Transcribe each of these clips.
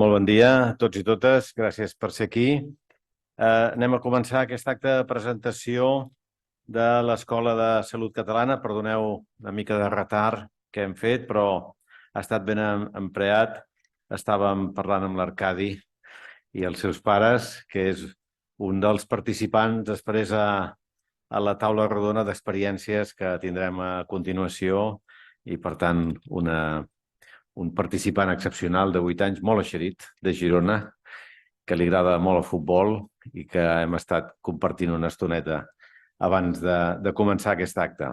Molt bon dia a tots i totes. Gràcies per ser aquí. Anem a començar aquest acte de presentació de l'Escola de Salut Catalana. Perdoneu una mica de retard que hem fet, però ha estat ben empleat. Estàvem parlant amb l'Arcadi i els seus pares, que és un dels participants després a la taula rodona d'experiències que tindrem a continuació i, per tant, un participant excepcional de 8 anys, molt eixerit, de Girona, que li agrada molt el futbol i que hem estat compartint una estoneta abans de començar aquest acte.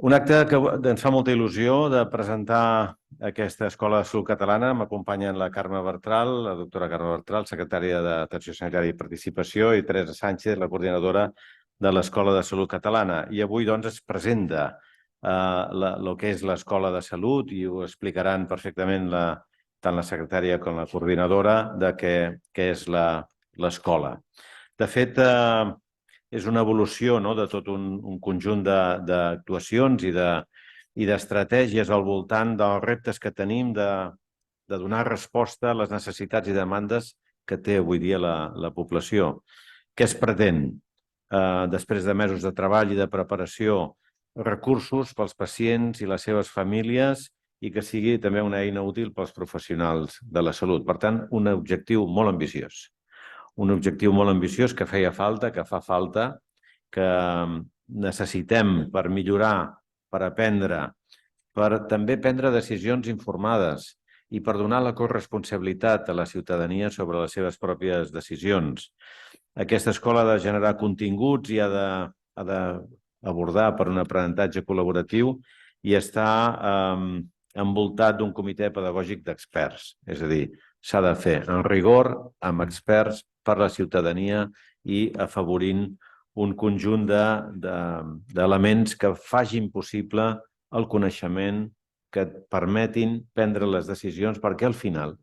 Un acte que ens fa molta il·lusió de presentar aquesta Escola de Salut Catalana. M'acompanyen la Carme Bertral, la doctora Carme Bertral, secretària d'Atenció Sanitària i Participació, i Teresa Sánchez, la coordinadora de l'Escola de Salut Catalana. I avui, doncs, es presenta el que és l'Escola de Salut i ho explicaran perfectament tant la secretària com la coordinadora de què és l'escola. De fet, és una evolució de tot un conjunt d'actuacions i d'estratègies al voltant dels reptes que tenim de donar resposta a les necessitats i demandes que té avui dia la població. Què es pretén? Després de mesos de treball i de preparació, recursos pels pacients i les seves famílies i que sigui també una eina útil pels professionals de la salut. Per tant, un objectiu molt ambiciós. Un objectiu molt ambiciós que feia falta, que fa falta, que necessitem per millorar, per aprendre, per també prendre decisions informades i per donar la corresponsabilitat a la ciutadania sobre les seves pròpies decisions. Aquesta escola ha de generar continguts i ha d'abordar per un aprenentatge col·laboratiu i està envoltat d'un comitè pedagògic d'experts. És a dir, s'ha de fer en rigor, amb experts per la ciutadania i afavorint un conjunt d'elements que facin possible el coneixement, que et permetin prendre les decisions, perquè al final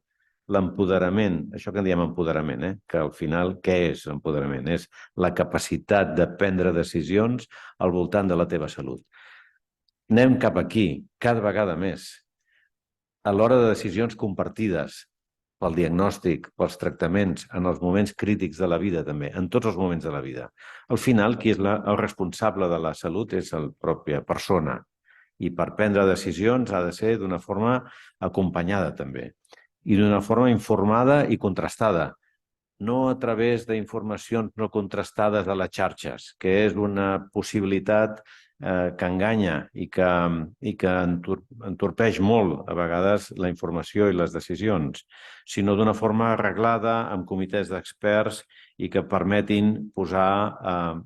l'empoderament, això que en diem empoderament, que al final què és l'empoderament? És la capacitat de prendre decisions al voltant de la teva salut. Anem cap aquí, cada vegada més, a l'hora de decisions compartides, pel diagnòstic, pels tractaments, en els moments crítics de la vida també, en tots els moments de la vida. Al final, qui és el responsable de la salut és la pròpia persona i per prendre decisions ha de ser d'una forma acompanyada també i d'una forma informada i contrastada, no a través d'informacions no contrastades a les xarxes, que és una possibilitat que enganya i que entorpeix molt, a vegades, la informació i les decisions, sinó d'una forma arreglada, amb comitès d'experts i que permetin posar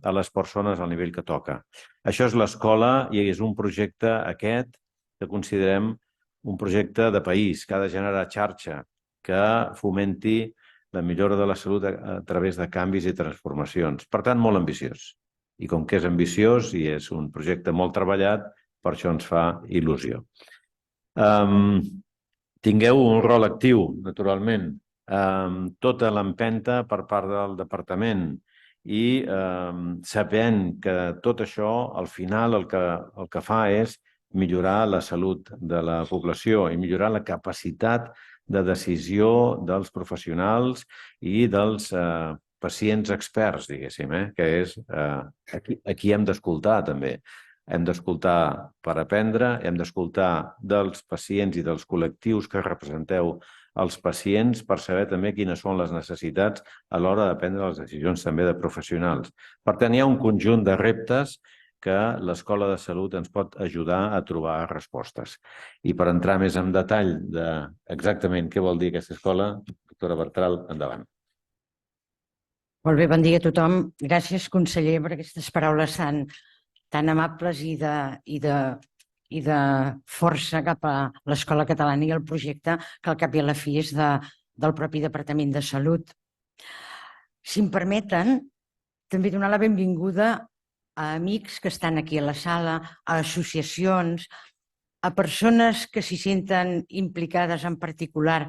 a les persones al nivell que toca. Això és l'escola i és un projecte aquest que considerem un projecte de país, que ha de generar xarxa, que fomenti la millora de la salut a través de canvis i transformacions. Per tant, molt ambiciós. I com que és ambiciós i és un projecte molt treballat, per això ens fa il·lusió. Tingueu un rol actiu, naturalment, tota l'empenta per part del departament i sabent que tot això, al final, el que fa és millorar la salut de la població i millorar la capacitat de decisió dels professionals i dels pacients experts, diguéssim, que és aquí hem d'escoltar també. Hem d'escoltar per aprendre, hem d'escoltar dels pacients i dels col·lectius que representeu els pacients per saber també quines són les necessitats a l'hora de prendre les decisions també de professionals. Per tant, hi ha un conjunt de reptes que l'Escola de Salut ens pot ajudar a trobar respostes. I per entrar més en detall d'exactament què vol dir aquesta escola, doctora Bertral, endavant. Molt bé, bon dia a tothom. Gràcies, conseller, per aquestes paraules tan amables i de força cap a l'Escola Catalana i el projecte que al cap i a la fi és del propi Departament de Salut. Si em permeten, també donar la benvinguda a amics que estan aquí a la sala, a associacions, a persones que s'hi senten implicades en particular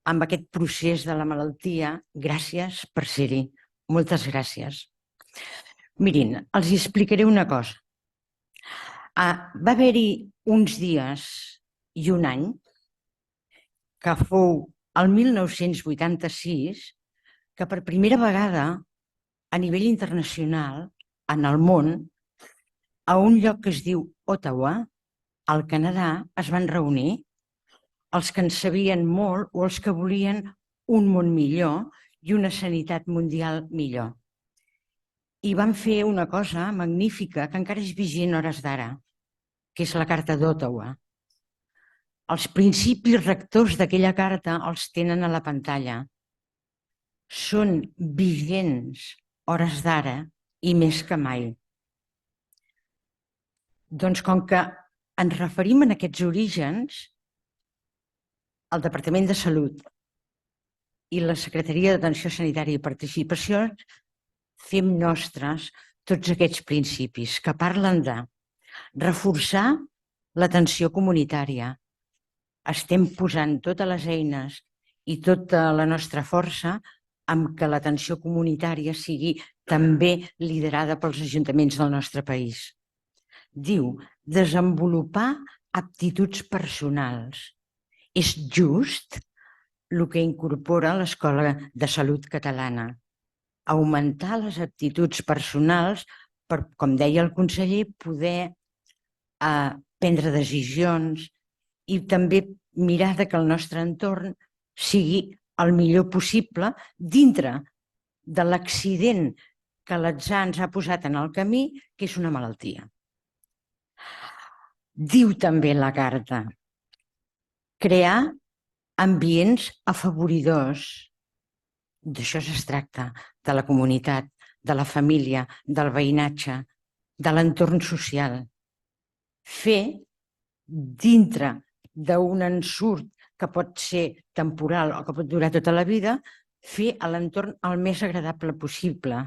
amb aquest procés de la malaltia. Gràcies per ser-hi. Moltes gràcies. Mirin, els explicaré una cosa. Va haver-hi uns dies i un any que fou el 1986 que per primera vegada a nivell internacional, en el món, a un lloc que es diu Ottawa, al Canadà, es van reunir els que en sabien molt o els que volien un món millor i una sanitat mundial millor. I van fer una cosa magnífica que encara és vigent a hores d'ara, que és la Carta d'Ottawa. Els principis rectors d'aquella carta els tenen a la pantalla. Són vigents hores d'ara i més que mai. Doncs com que ens referim a aquests orígens, el Departament de Salut i la Secretaria d'Atenció Sanitària i Participació fem nostres tots aquests principis que parlen de reforçar l'atenció comunitària. Estem posant totes les eines i tota la nostra força en que l'atenció comunitària sigui també liderada pels ajuntaments del nostre país. Diu, desenvolupar aptituds personals. És just el que incorpora l'Escola de Salut Catalana. Augmentar les aptituds personals per, com deia el conseller, poder prendre decisions i també mirar que el nostre entorn sigui el millor possible dintre de l'accident que l'atzar ens ha posat en el camí, que és una malaltia. Diu també la carta, crear ambients afavoridors. D'això es tracta, de la comunitat, de la família, del veïnatge, de l'entorn social. Fer, dintre d'un ensurt que pot ser temporal o que pot durar tota la vida, fer a l'entorn el més agradable possible.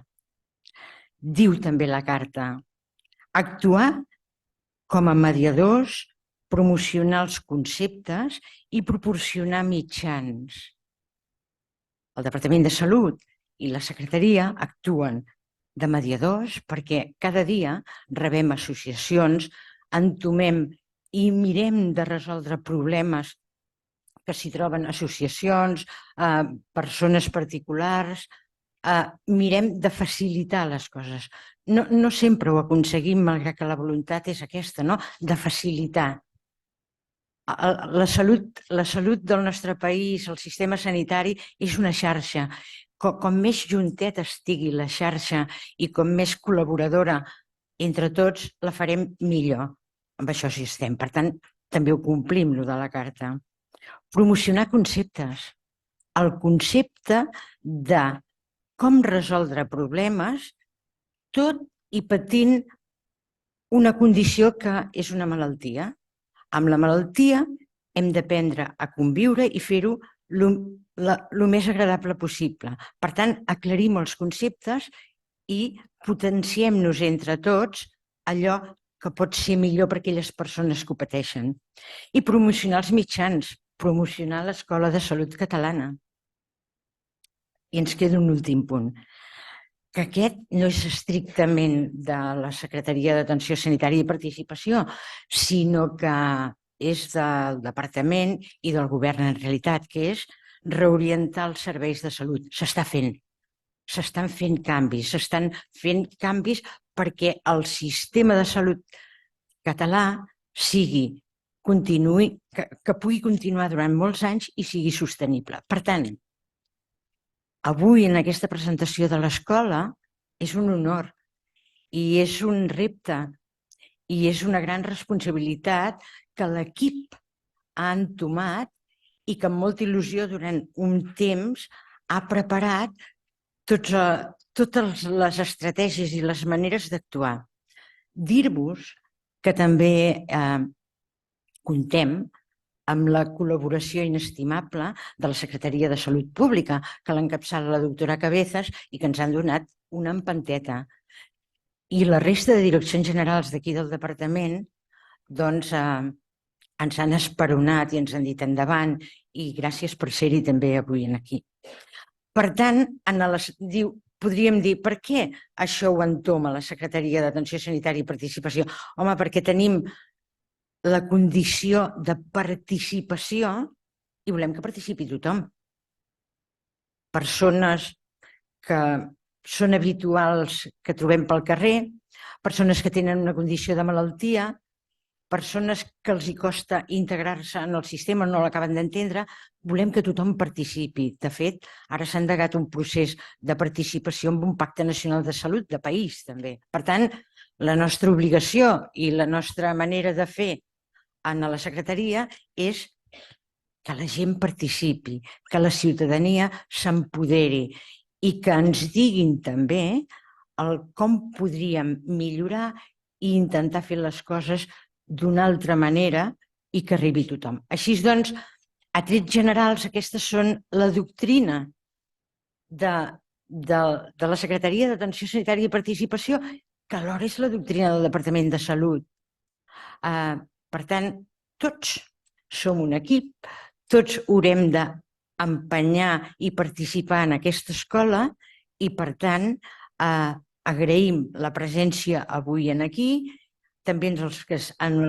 Diu també la carta, actuar com a mediadors, promocionar els conceptes i proporcionar mitjans. El Departament de Salut i la Secretaria actuen de mediadors perquè cada dia rebem associacions, entomem i mirem de resoldre problemes que s'hi troben associacions, persones particulars, mirem de facilitar les coses. No sempre ho aconseguim, malgrat que la voluntat és aquesta, no? De facilitar. La salut del nostre país, el sistema sanitari, és una xarxa. Com més juntet estigui la xarxa i com més col·laboradora entre tots, la farem millor. Amb això sí estem. Per tant, també ho complim, lo de la carta. Promocionar conceptes. El concepte de com resoldre problemes tot i patint una condició que és una malaltia. Amb la malaltia hem d'aprendre a conviure i fer-ho el més agradable possible. Per tant, aclarim els conceptes i potenciem-nos entre tots allò que pot ser millor per a aquelles persones que ho pateixen. I promocionar els mitjans, promocionar l'Escola de Salut Catalana. I ens queda un últim punt, que aquest no és estrictament de la Secretaria d'Atenció Sanitària i Participació, sinó que és del Departament i del Govern en realitat, que és reorientar els serveis de salut. S'està fent. S'estan fent canvis. S'estan fent canvis perquè el sistema de salut català que pugui continuar durant molts anys i sigui sostenible. Per tant, avui en aquesta presentació de l'escola és un honor i és un repte i és una gran responsabilitat que l'equip ha entomat i que amb molta il·lusió durant un temps ha preparat totes les estratègies i les maneres d'actuar. Dir-vos que també comptem amb la col·laboració inestimable de la Secretaria de Salut Pública, que l'encapçala la doctora Cabezas i que ens han donat una empenteta. I la resta de direccions generals d'aquí del departament doncs ens han esperonat i ens han dit endavant i gràcies per ser-hi també avui aquí. Per tant, podríem dir, per què això ho entoma la Secretaria d'Atenció Sanitària i Participació? Home, perquè tenim la condició de participació i volem que participi tothom. persones que són habituals que trobem pel carrer, persones que tenen una condició de malaltia, persones que els hi costa integrar-se en el sistema, no l'acaben d'entendre. Volem que tothom participi. De fet, ara s'ha endegat un procés de participació amb un pacte nacional de salut de país, també. Per tant, la nostra obligació i la nostra manera de fer en la secretaria és que la gent participi, que la ciutadania s'empoderi i que ens diguin també com podríem millorar i intentar fer les coses d'una altra manera i que arribi a tothom. Així doncs, a trets generals, aquestes són la doctrina de la Secretaria d'Atenció Sanitària i Participació, que alhora és la doctrina del Departament de Salut. Per tant, tots som un equip, tots haurem d'empenyar i participar en aquesta escola i, per tant, agraïm la presència avui aquí, també a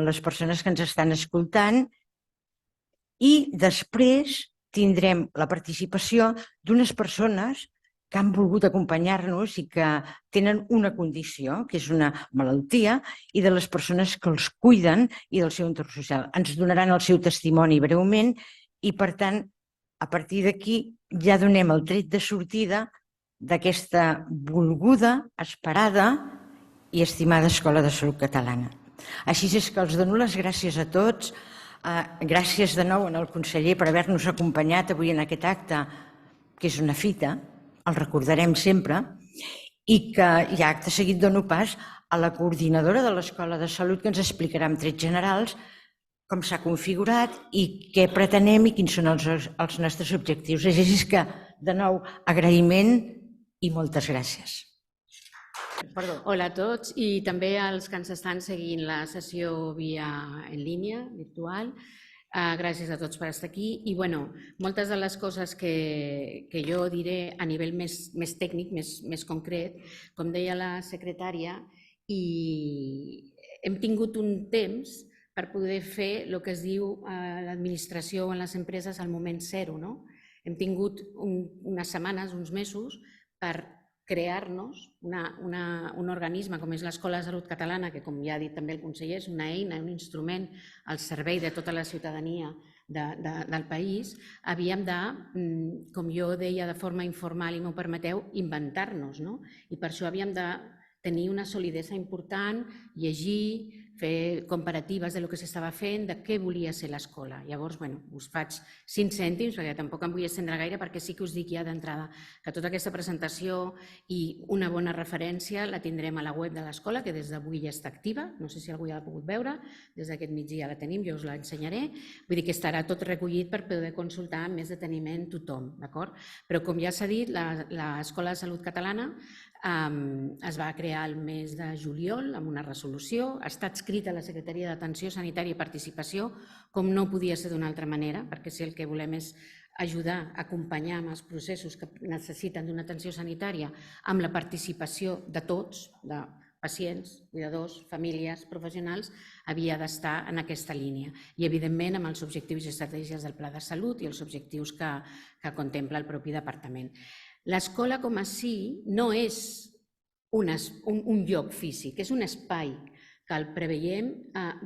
les persones que ens estan escoltant, i després tindrem la participació d'unes persones que han volgut acompanyar-nos i que tenen una condició, que és una malaltia, i de les persones que els cuiden i del seu entorn social. Ens donaran el seu testimoni breument i, per tant, a partir d'aquí ja donem el tret de sortida d'aquesta volguda, esperada i estimada Escola de Salut Catalana. Així és que els dono les gràcies a tots. Gràcies de nou al conseller per haver-nos acompanyat avui en aquest acte, que és una fita, el recordarem sempre, i que ja acte seguit dono pas a la coordinadora de l'Escola de Salut, que ens explicarà en trets generals com s'ha configurat i què pretenem i quins són els nostres objectius. Així és que, de nou, agraïment i moltes gràcies. Perdó. Hola a tots i també als que ens estan seguint la sessió via en línia, virtual. Gràcies a tots per estar aquí. I moltes de les coses que jo diré a nivell més tècnic, més concret, com deia la secretària, i hem tingut un temps per poder fer el que es diu a l'administració o en les empreses al moment zero. Hem tingut unes setmanes, uns mesos, per crear-nos un organisme com és l'Escola de Salut Catalana, que, com ja ha dit també el conseller, és una eina, un instrument al servei de tota la ciutadania del país. Havíem de, com jo deia de forma informal, i m'ho permeteu, inventar-nos. I per això havíem de tenir una solidesa important, llegir, fer comparatives del que s'estava fent, de què volia ser l'escola. Llavors, us faig 5 cèntims, perquè tampoc em vull estendre gaire, perquè sí que us dic ja d'entrada que tota aquesta presentació i una bona referència la tindrem a la web de l'escola, que des d'avui ja està activa. No sé si algú ja l'ha pogut veure, des d'aquest migdia la tenim, jo us l'ensenyaré. Vull dir que estarà tot recollit per poder consultar amb més deteniment tothom, d'acord? Però, com ja s'ha dit, l'Escola de Salut Catalana es va crear el mes de juliol amb una resolució, ha estat escrita a la Secretaria d'Atenció Sanitària i Participació, com no podia ser d'una altra manera, perquè si el que volem és ajudar, acompanyar amb els processos que necessiten d'una atenció sanitària amb la participació de tots, de pacients, cuidadors, famílies, professionals, havia d'estar en aquesta línia. I, evidentment, amb els objectius i estratègies del Pla de Salut i els objectius que contempla el propi departament. L'escola com a si no és un lloc físic, és un espai que el preveiem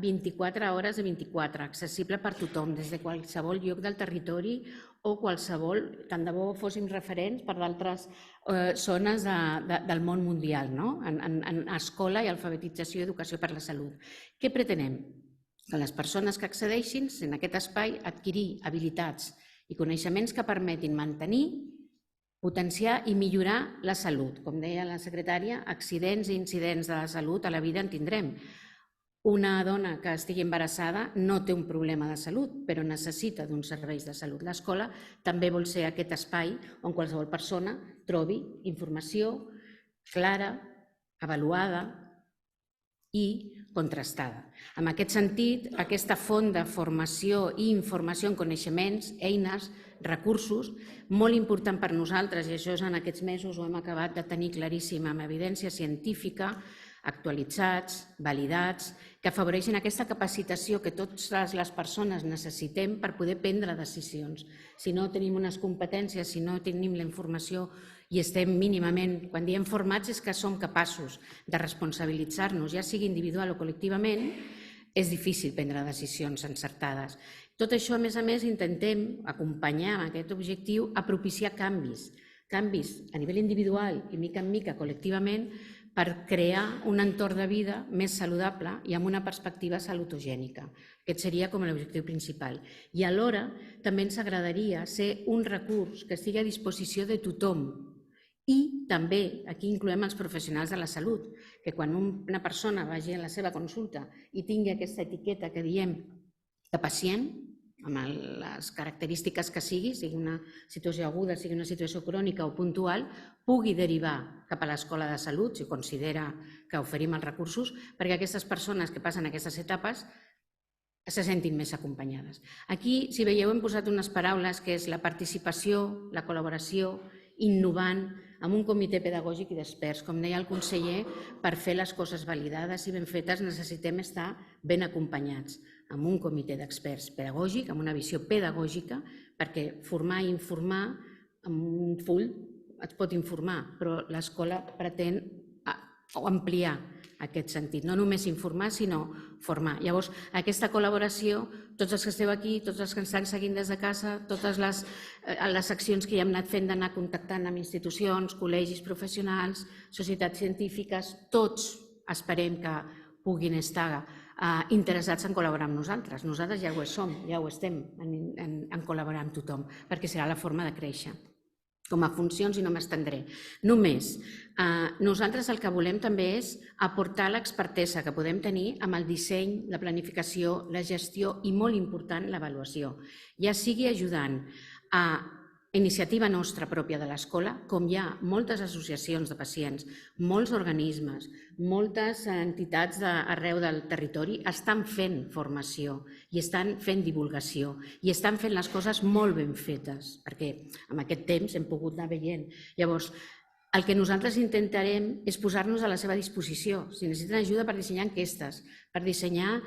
24 hores de 24, accessible per tothom, des de qualsevol lloc del territori o qualsevol, tant de bo fóssim referents per d'altres zones del món mundial, en escola i alfabetització i educació per la salut. Què pretenem? Que les persones que accedeixin en aquest espai adquirir habilitats i coneixements que permetin mantenir, potenciar i millorar la salut. Com deia la secretària, accidents i incidents de la salut a la vida en tindrem. Una dona que estigui embarassada no té un problema de salut, però necessita d'uns serveis de salut. L'escola també vol ser aquest espai on qualsevol persona trobi informació clara, avaluada i contrastada. En aquest sentit, aquesta font de formació i informació en coneixements, eines, recursos, molt important per nosaltres, i això en aquests mesos ho hem acabat de tenir claríssim amb evidència científica, actualitzats, validats, que afavoreixin aquesta capacitació que totes les persones necessitem per poder prendre decisions. Si no tenim unes competències, si no tenim la informació i estem mínimament, quan diem formats és que som capaços de responsabilitzar-nos, ja sigui individual o col·lectivament, és difícil prendre decisions encertades. Tot això, a més, intentem acompanyar amb aquest objectiu a propiciar canvis a nivell individual i mica en mica col·lectivament per crear un entorn de vida més saludable i amb una perspectiva salutogènica. Aquest seria com l'objectiu principal. I alhora també ens agradaria ser un recurs que estigui a disposició de tothom. I també aquí incloem els professionals de la salut, que quan una persona vagi a la seva consulta i tingui aquesta etiqueta que diem de pacient, amb les característiques que sigui una situació aguda, sigui una situació crònica o puntual, pugui derivar cap a l'escola de salut, si considera que oferim els recursos, perquè aquestes persones que passen aquestes etapes se sentin més acompanyades. Aquí, si veieu, hem posat unes paraules que és la participació, la col·laboració, innovant, amb un comitè pedagògic i d'experts. Com deia el conseller, per fer les coses validades i ben fetes necessitem estar ben acompanyats amb un comitè d'experts pedagògic, amb una visió pedagògica, perquè formar i informar amb un full et pot informar, però l'escola pretén ampliar aquest sentit, no només informar, sinó formar. Llavors, aquesta col·laboració, tots els que esteu aquí, tots els que ens estan seguint des de casa, totes les accions que ja hem anat fent d'anar contactant amb institucions, col·legis professionals, societats científiques, tots esperem que puguin estar interessats en col·laborar amb nosaltres. Nosaltres ja ho som, ja ho estem en col·laborar amb tothom, perquè serà la forma de créixer. Com a funcions, i no m'estendré. Només, nosaltres el que volem també és aportar l'expertesa que podem tenir amb el disseny, la planificació, la gestió i, molt important, l'avaluació. Ja sigui ajudant a iniciativa nostra pròpia de l'escola, com hi ha moltes associacions de pacients, molts organismes, moltes entitats arreu del territori estan fent formació i estan fent divulgació i estan fent les coses molt ben fetes, perquè en aquest temps hem pogut anar veient. Llavors, el que nosaltres intentarem és posar-nos a la seva disposició. Si necessiten ajuda per dissenyar enquestes, per dissenyar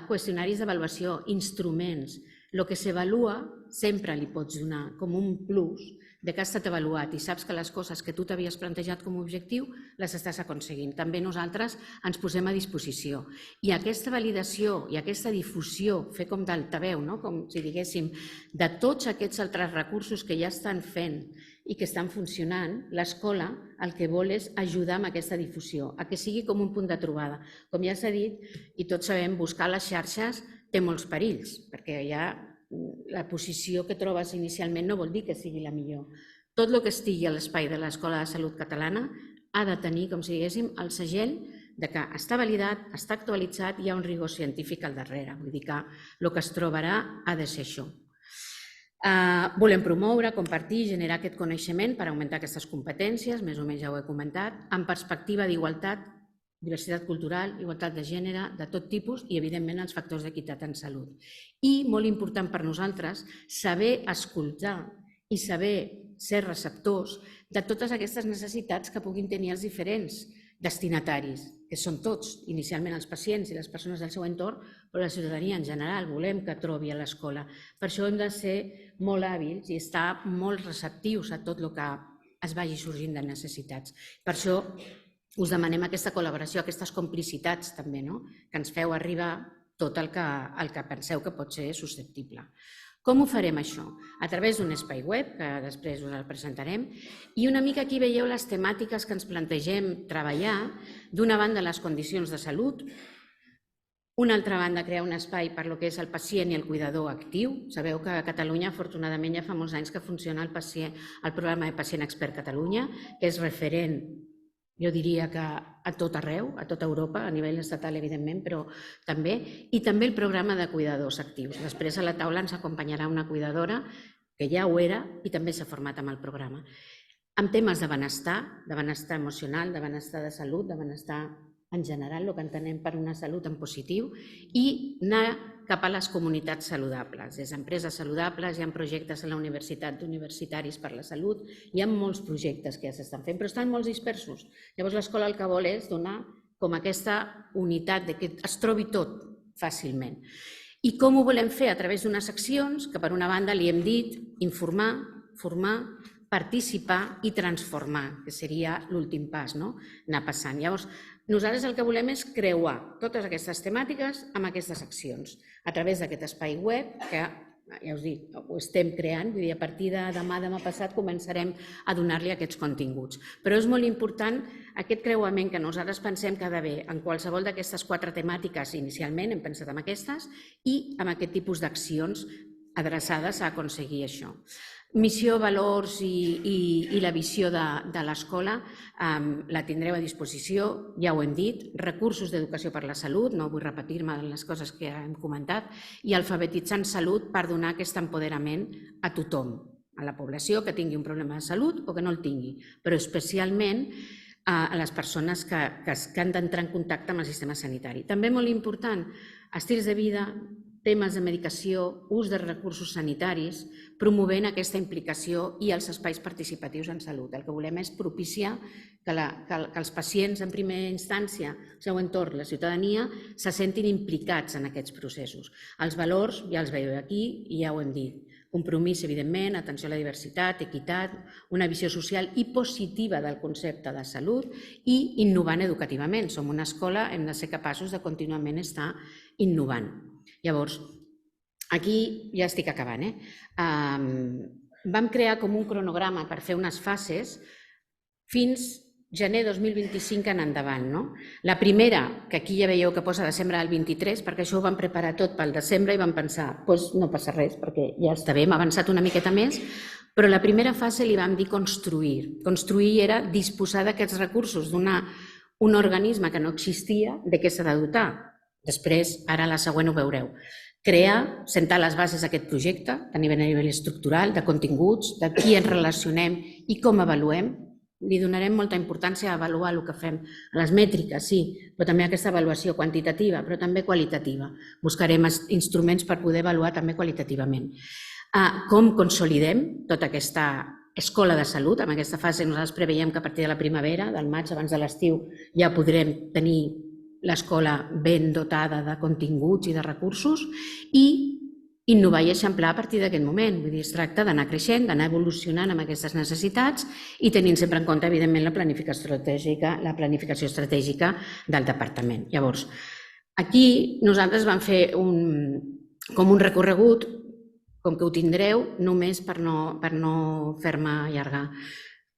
qüestionaris d'avaluació, instruments, el que s'avalua sempre li pots donar com un plus de que has estat avaluat i saps que les coses que tu t'havies plantejat com a objectiu les estàs aconseguint. També nosaltres ens posem a disposició. I aquesta validació i aquesta difusió, fer com d'altaveu, com si diguéssim, de tots aquests altres recursos que ja estan fent i que estan funcionant, l'escola el que vol és ajudar amb aquesta difusió, a que sigui com un punt de trobada. Com ja s'ha dit, i tots sabem, buscar les xarxes té molts perills, perquè ja la posició que trobes inicialment no vol dir que sigui la millor. Tot el que estigui a l'espai de l'Escola de Salut Catalana ha de tenir, com si diguéssim, el segell de que està validat, està actualitzat i hi ha un rigor científic al darrere. Vull dir que el que es trobarà ha de ser això. Volem promoure, compartir i generar aquest coneixement per augmentar aquestes competències, més o menys ja ho he comentat, amb perspectiva d'igualtat, diversitat cultural, igualtat de gènere, de tot tipus i, evidentment, els factors d'equitat en salut. I, molt important per nosaltres, saber escoltar i saber ser receptors de totes aquestes necessitats que puguin tenir els diferents destinataris, que són tots, inicialment els pacients i les persones del seu entorn, però la ciutadania en general, volem que trobi a l'escola. Per això hem de ser molt hàbils i estar molt receptius a tot el que es vagi sorgint de necessitats. Per això us demanem aquesta col·laboració, aquestes complicitats també, que ens feu arribar tot el que penseu que pot ser susceptible. Com ho farem això? A través d'un espai web, que després us el presentarem, i una mica aquí veieu les temàtiques que ens plantegem treballar, d'una banda les condicions de salut, una altra banda crear un espai per lo que és el pacient i el cuidador actiu. Sabeu que a Catalunya, afortunadament, ja fa molts anys que funciona el programa de Pacient Expert Catalunya, que és referent, jo diria que a tot arreu, a tota Europa, a nivell estatal, evidentment, però també, i també el programa de cuidadors actius. Després a la taula ens acompanyarà una cuidadora que ja ho era i també s'ha format amb el programa. Amb temes de benestar emocional, de benestar de salut, de benestar en general, el que entenem per una salut en positiu, i anar cap a les comunitats saludables. Des d'empreses saludables, hi ha projectes a la universitat d'universitaris per la salut, hi ha molts projectes que ja s'estan fent, però estan molt dispersos. Llavors l'escola el que vol és donar com aquesta unitat de que es trobi tot fàcilment. I com ho volem fer? A través d'unes accions que, per una banda, li hem dit informar, formar, participar i transformar, que seria l'últim pas, anar passant. Llavors, nosaltres el que volem és creuar totes aquestes temàtiques amb aquestes accions a través d'aquest espai web que, ja us dic, ho estem creant, vull dir, a partir de demà passat començarem a donar-li aquests continguts. Però és molt important aquest creuament que nosaltres pensem que ha d'haver en qualsevol d'aquestes 4 temàtiques, inicialment hem pensat en aquestes, i amb aquest tipus d'accions adreçades a aconseguir això. Missió, valors i la visió de l'escola la tindreu a disposició, ja ho hem dit, recursos d'educació per la salut, no vull repetir-me les coses que hem comentat, i alfabetitzant salut per donar aquest empoderament a tothom, a la població que tingui un problema de salut o que no el tingui, però especialment a les persones que han d'entrar en contacte amb el sistema sanitari. També molt important, estils de vida, temes de medicació, ús de recursos sanitaris, promovent aquesta implicació i els espais participatius en salut. El que volem és propiciar que els pacients en primera instància, el seu entorn, la ciutadania, se sentin implicats en aquests processos. Els valors, ja els veieu aquí i ja ho hem dit. Compromís, evidentment, atenció a la diversitat, equitat, una visió social i positiva del concepte de salut i innovant educativament. Som una escola, hem de ser capaços de contínuament estar innovant. Llavors, aquí ja estic acabant. Vam crear com un cronograma per fer unes fases fins gener 2025 en endavant. La primera, que aquí ja veieu que posa desembre del 23, perquè això ho vam preparar tot pel desembre i vam pensar, doncs no passa res, perquè ja està bé, hem avançat una miqueta més, però la primera fase li vam dir construir. Construir era disposar d'aquests recursos d'un organisme que no existia, de què s'ha de dotar. Després, ara la següent ho veureu. Crear, sentar les bases d'aquest projecte a nivell estructural, de continguts, de qui ens relacionem i com avaluem. Li donarem molta importància a avaluar el que fem. A les mètriques, sí, però també aquesta avaluació quantitativa, però també qualitativa. Buscarem instruments per poder avaluar també qualitativament. Com consolidem tota aquesta escola de salut? En aquesta fase nosaltres preveiem que a partir de la primavera, del maig, abans de l'estiu, ja podrem tenir l'escola ben dotada de continguts i de recursos i innovar i eixamplar a partir d'aquest moment. Vull dir, es tracta d'anar creixent, d'anar evolucionant amb aquestes necessitats i tenint sempre en compte, evidentment, la planificació estratègica del departament. Llavors, aquí nosaltres vam fer com un recorregut, com que ho tindreu, només per no fer-me allargar.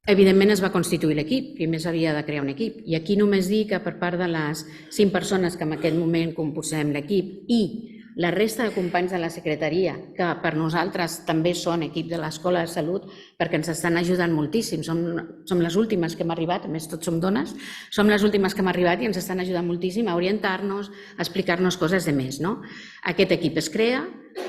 Evidentment es va constituir l'equip, primer s'havia de crear un equip, i aquí només dir que per part de les 5 persones que en aquest moment composem l'equip i la resta de companys de la secretaria, que per nosaltres també són equip de l'Escola de Salut, perquè ens estan ajudant moltíssim, som les últimes que hem arribat, a més tots som dones, som les últimes que hem arribat i ens estan ajudant moltíssim a orientar-nos, a explicar-nos coses de més. Aquest equip es crea,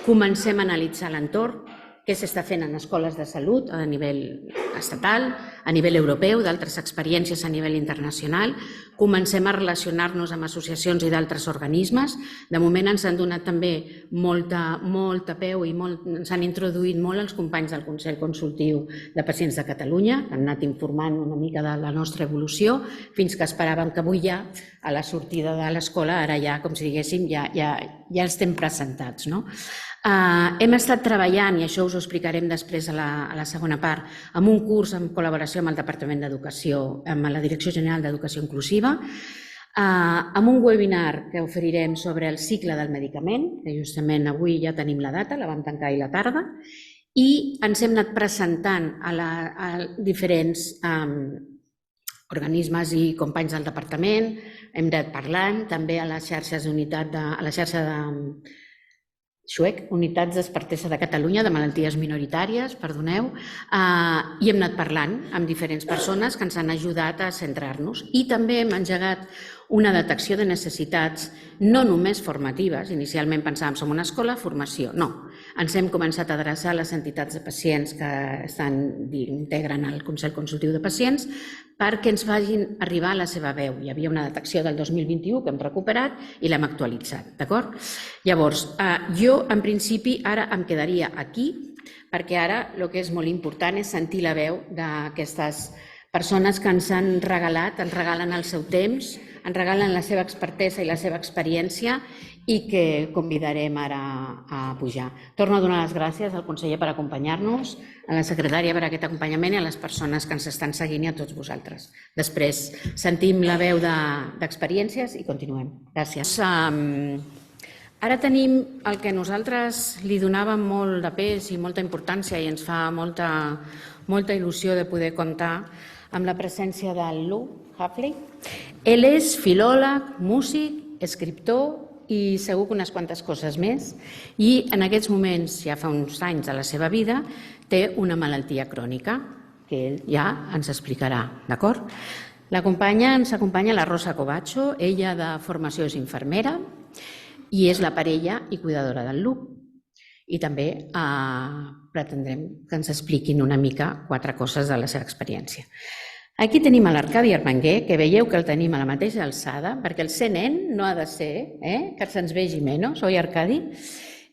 comencem a analitzar l'entorn, què s'està fent en escoles de salut a nivell estatal, a nivell europeu, d'altres experiències a nivell internacional. Comencem a relacionar-nos amb associacions i d'altres organismes. De moment ens han donat també molta peu i ens han introduït molt els companys del Consell Consultiu de Pacients de Catalunya, que han anat informant una mica de la nostra evolució, fins que esperàvem que avui ja, a la sortida de l'escola, ara ja, com si diguéssim, ja estem presentats. Hem estat treballant, i això us ho explicarem després a la segona part, amb un curs en col·laboració amb el Departament d'Educació, amb la Direcció General d'Educació Inclusiva, amb un webinar que oferirem sobre el cicle del medicament, que justament avui ja tenim la data, la vam tancar ahir a la tarda, i ens hem anat presentant a diferents organismes i companys del departament, hem anat parlant també a les xarxes Unitats d'Expertesa de Catalunya de malalties minoritàries, perdoneu, i hem anat parlant amb diferents persones que ens han ajudat a centrar-nos. I també hem engegat una detecció de necessitats no només formatives, inicialment pensàvem som una escola, formació, no. Ens hem començat a adreçar a les entitats de pacients que integren el Consell Consultiu de Pacients perquè ens vagin arribar la seva veu. Hi havia una detecció del 2021 que hem recuperat i l'hem actualitzat, d'acord? Llavors, jo en principi ara em quedaria aquí perquè ara el que és molt important és sentir la veu d'aquestes persones que ens han regalat, ens regalen el seu temps, ens regalen la seva expertesa i la seva experiència i que convidarem ara a pujar. Torno a donar les gràcies al conseller per acompanyar-nos, a la secretària per aquest acompanyament i a les persones que ens estan seguint i a tots vosaltres. Després sentim la veu d'experiències i continuem. Gràcies. Ara tenim el que nosaltres li donàvem molt de pes i molta importància i ens fa molta il·lusió de poder comptar amb la presència del Lou Hafley. Ell és filòleg, músic, escriptor i segur que unes quantes coses més. I en aquests moments, ja fa uns anys de la seva vida, té una malaltia crònica que ell ja ens explicarà, d'acord? Ens acompanya la Rosa Covacho, ella de formació és infermera i és la parella i cuidadora del Lou. I també pretendrem que ens expliquin una mica 4 coses de la seva experiència. Aquí tenim a l'Arcadi Armenguer, que veieu que el tenim a la mateixa alçada, perquè el ser nen no ha de ser que se'ns vegi menys, oi Arcadi?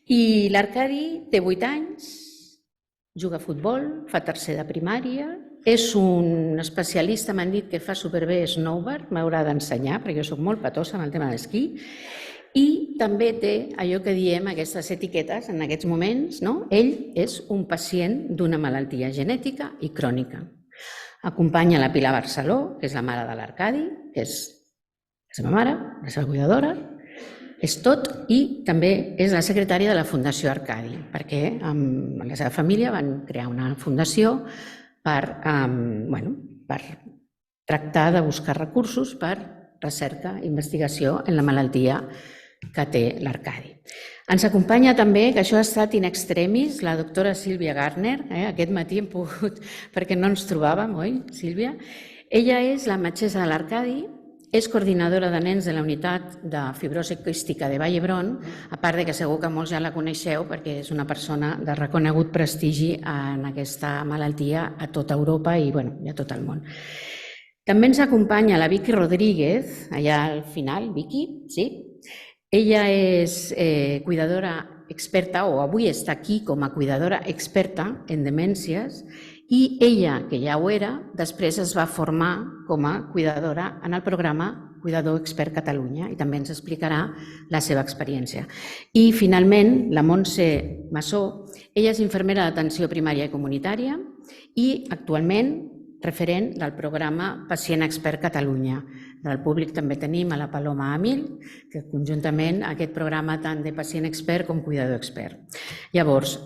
I l'Arcadi té 8 anys, juga a futbol, fa tercer de primària, és un especialista, m'han dit que fa superbé snowboard, m'haurà d'ensenyar, perquè jo soc molt petosa amb el tema de l'esquí, i també té allò que diem, aquestes etiquetes en aquests moments, no? Ell és un pacient d'una malaltia genètica i crònica. Acompanya la Pilar Barceló, que és la mare de l'Arcadi, que és la seva mare, la seva cuidadora, és tot, i també és la secretària de la Fundació Arcadi, perquè amb la seva família van crear una fundació per tractar de buscar recursos per recerca i investigació en la malaltia que té l'Arcadi. Ens acompanya també, que això ha estat in extremis, la doctora Sílvia Gardner. Aquest matí hem pogut, perquè no ens trobàvem, oi, Sílvia? Ella és la metgessa de l'Arcadi, és coordinadora de nens de la unitat de fibrosi quística de Vall d'Hebron, a part que segur que molts ja la coneixeu perquè és una persona de reconegut prestigi en aquesta malaltia a tota Europa i a tot el món. També ens acompanya la Vicky Rodríguez, allà al final, Vicky, sí. Ella és cuidadora experta, o avui està aquí com a cuidadora experta en demències, i ella, que ja ho era, després es va formar com a cuidadora en el programa Cuidador Expert Catalunya i també ens explicarà la seva experiència. I finalment, la Montse Massó, ella és infermera d'atenció primària i comunitària i actualment referent del programa Pacient Expert Catalunya. Del públic també tenim a la Paloma Amil, que conjuntament aquest programa tant de pacient expert com cuidador expert. Llavors,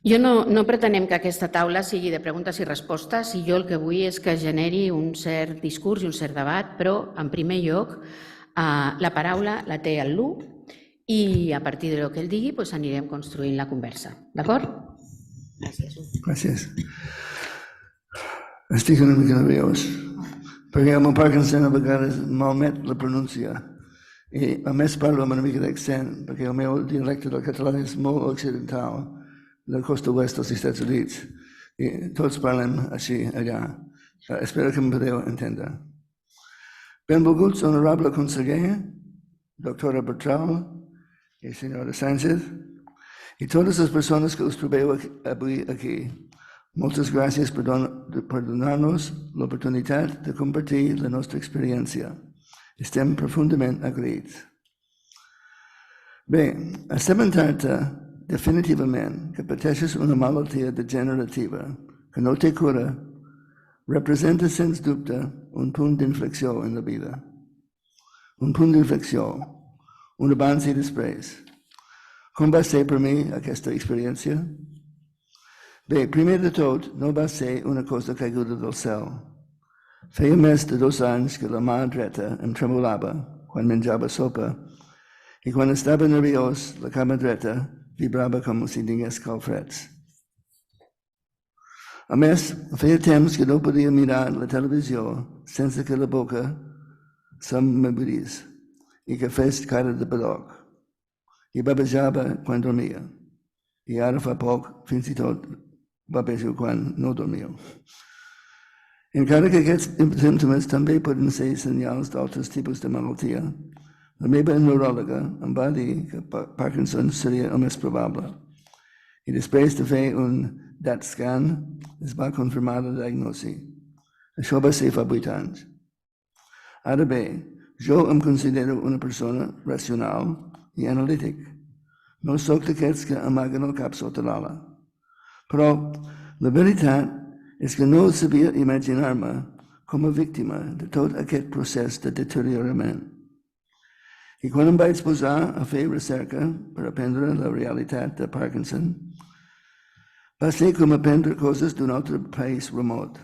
jo no pretenem que aquesta taula sigui de preguntes i respostes i jo el que vull és que generi un cert discurs i un cert debat, però en primer lloc la paraula la té el Lou i a partir del que ell digui anirem construint la conversa. D'acord? Gràcies. Estic una mica nerviós, perquè amb el Parkinson a vegades malmet la pronúncia i a més parlo amb una mica d'accent, perquè el meu dialecte del català és molt occidental, de la costa oest dels Estats Units, i tots parlem així allà. Espero que em podeu entendre. Benvolguts, honorable conseller, doctora Bertral i senyora Sánchez, i totes les persones que us trobeu avui aquí. Moltes gràcies per donar-nos l'oportunitat de compartir la nostra experiència. Estem profundament agraïts. Bé, assabentar-te definitivament que pateixes una malaltia degenerativa que no té cura representa, sens dubte, un punt d'inflexió en la vida. Un punt d'inflexió, un abans i després. Com va ser per mi aquesta experiència? Bé, primer de tot, no va ser una cosa caiguda del cel. Feia més de 2 anys que la mà dreta em tremolava quan menjava sopa i quan estava nerviós, la cama dreta vibrava com si tingués calfreds. A més, feia temps que no podia mirar la televisió sense que la boca se'm m'obrís i que fes cara de badoc. I babejava quan dormia. I ara fa poc, fins i tot, babejo quan no dormia. Encara que aquests símptomes també poden ser senyals d'altres tipus de malaltia, la meva neuròloga em va dir que Parkinson seria el més probable. I després de fer un DAT scan, es va confirmar la diagnosi. Això va ser fa 8 anys. Ara bé, jo em considero una persona racional i analític. No sóc d'aquests que amaguen el cap sota l'ala. Però la veritat és que no sabia imaginar-me com a víctima de tot aquest procés de deteriorament. I quan em vaig posar a fer recerca per aprendre la realitat de Parkinson, va ser com aprendre coses d'un altre país remot,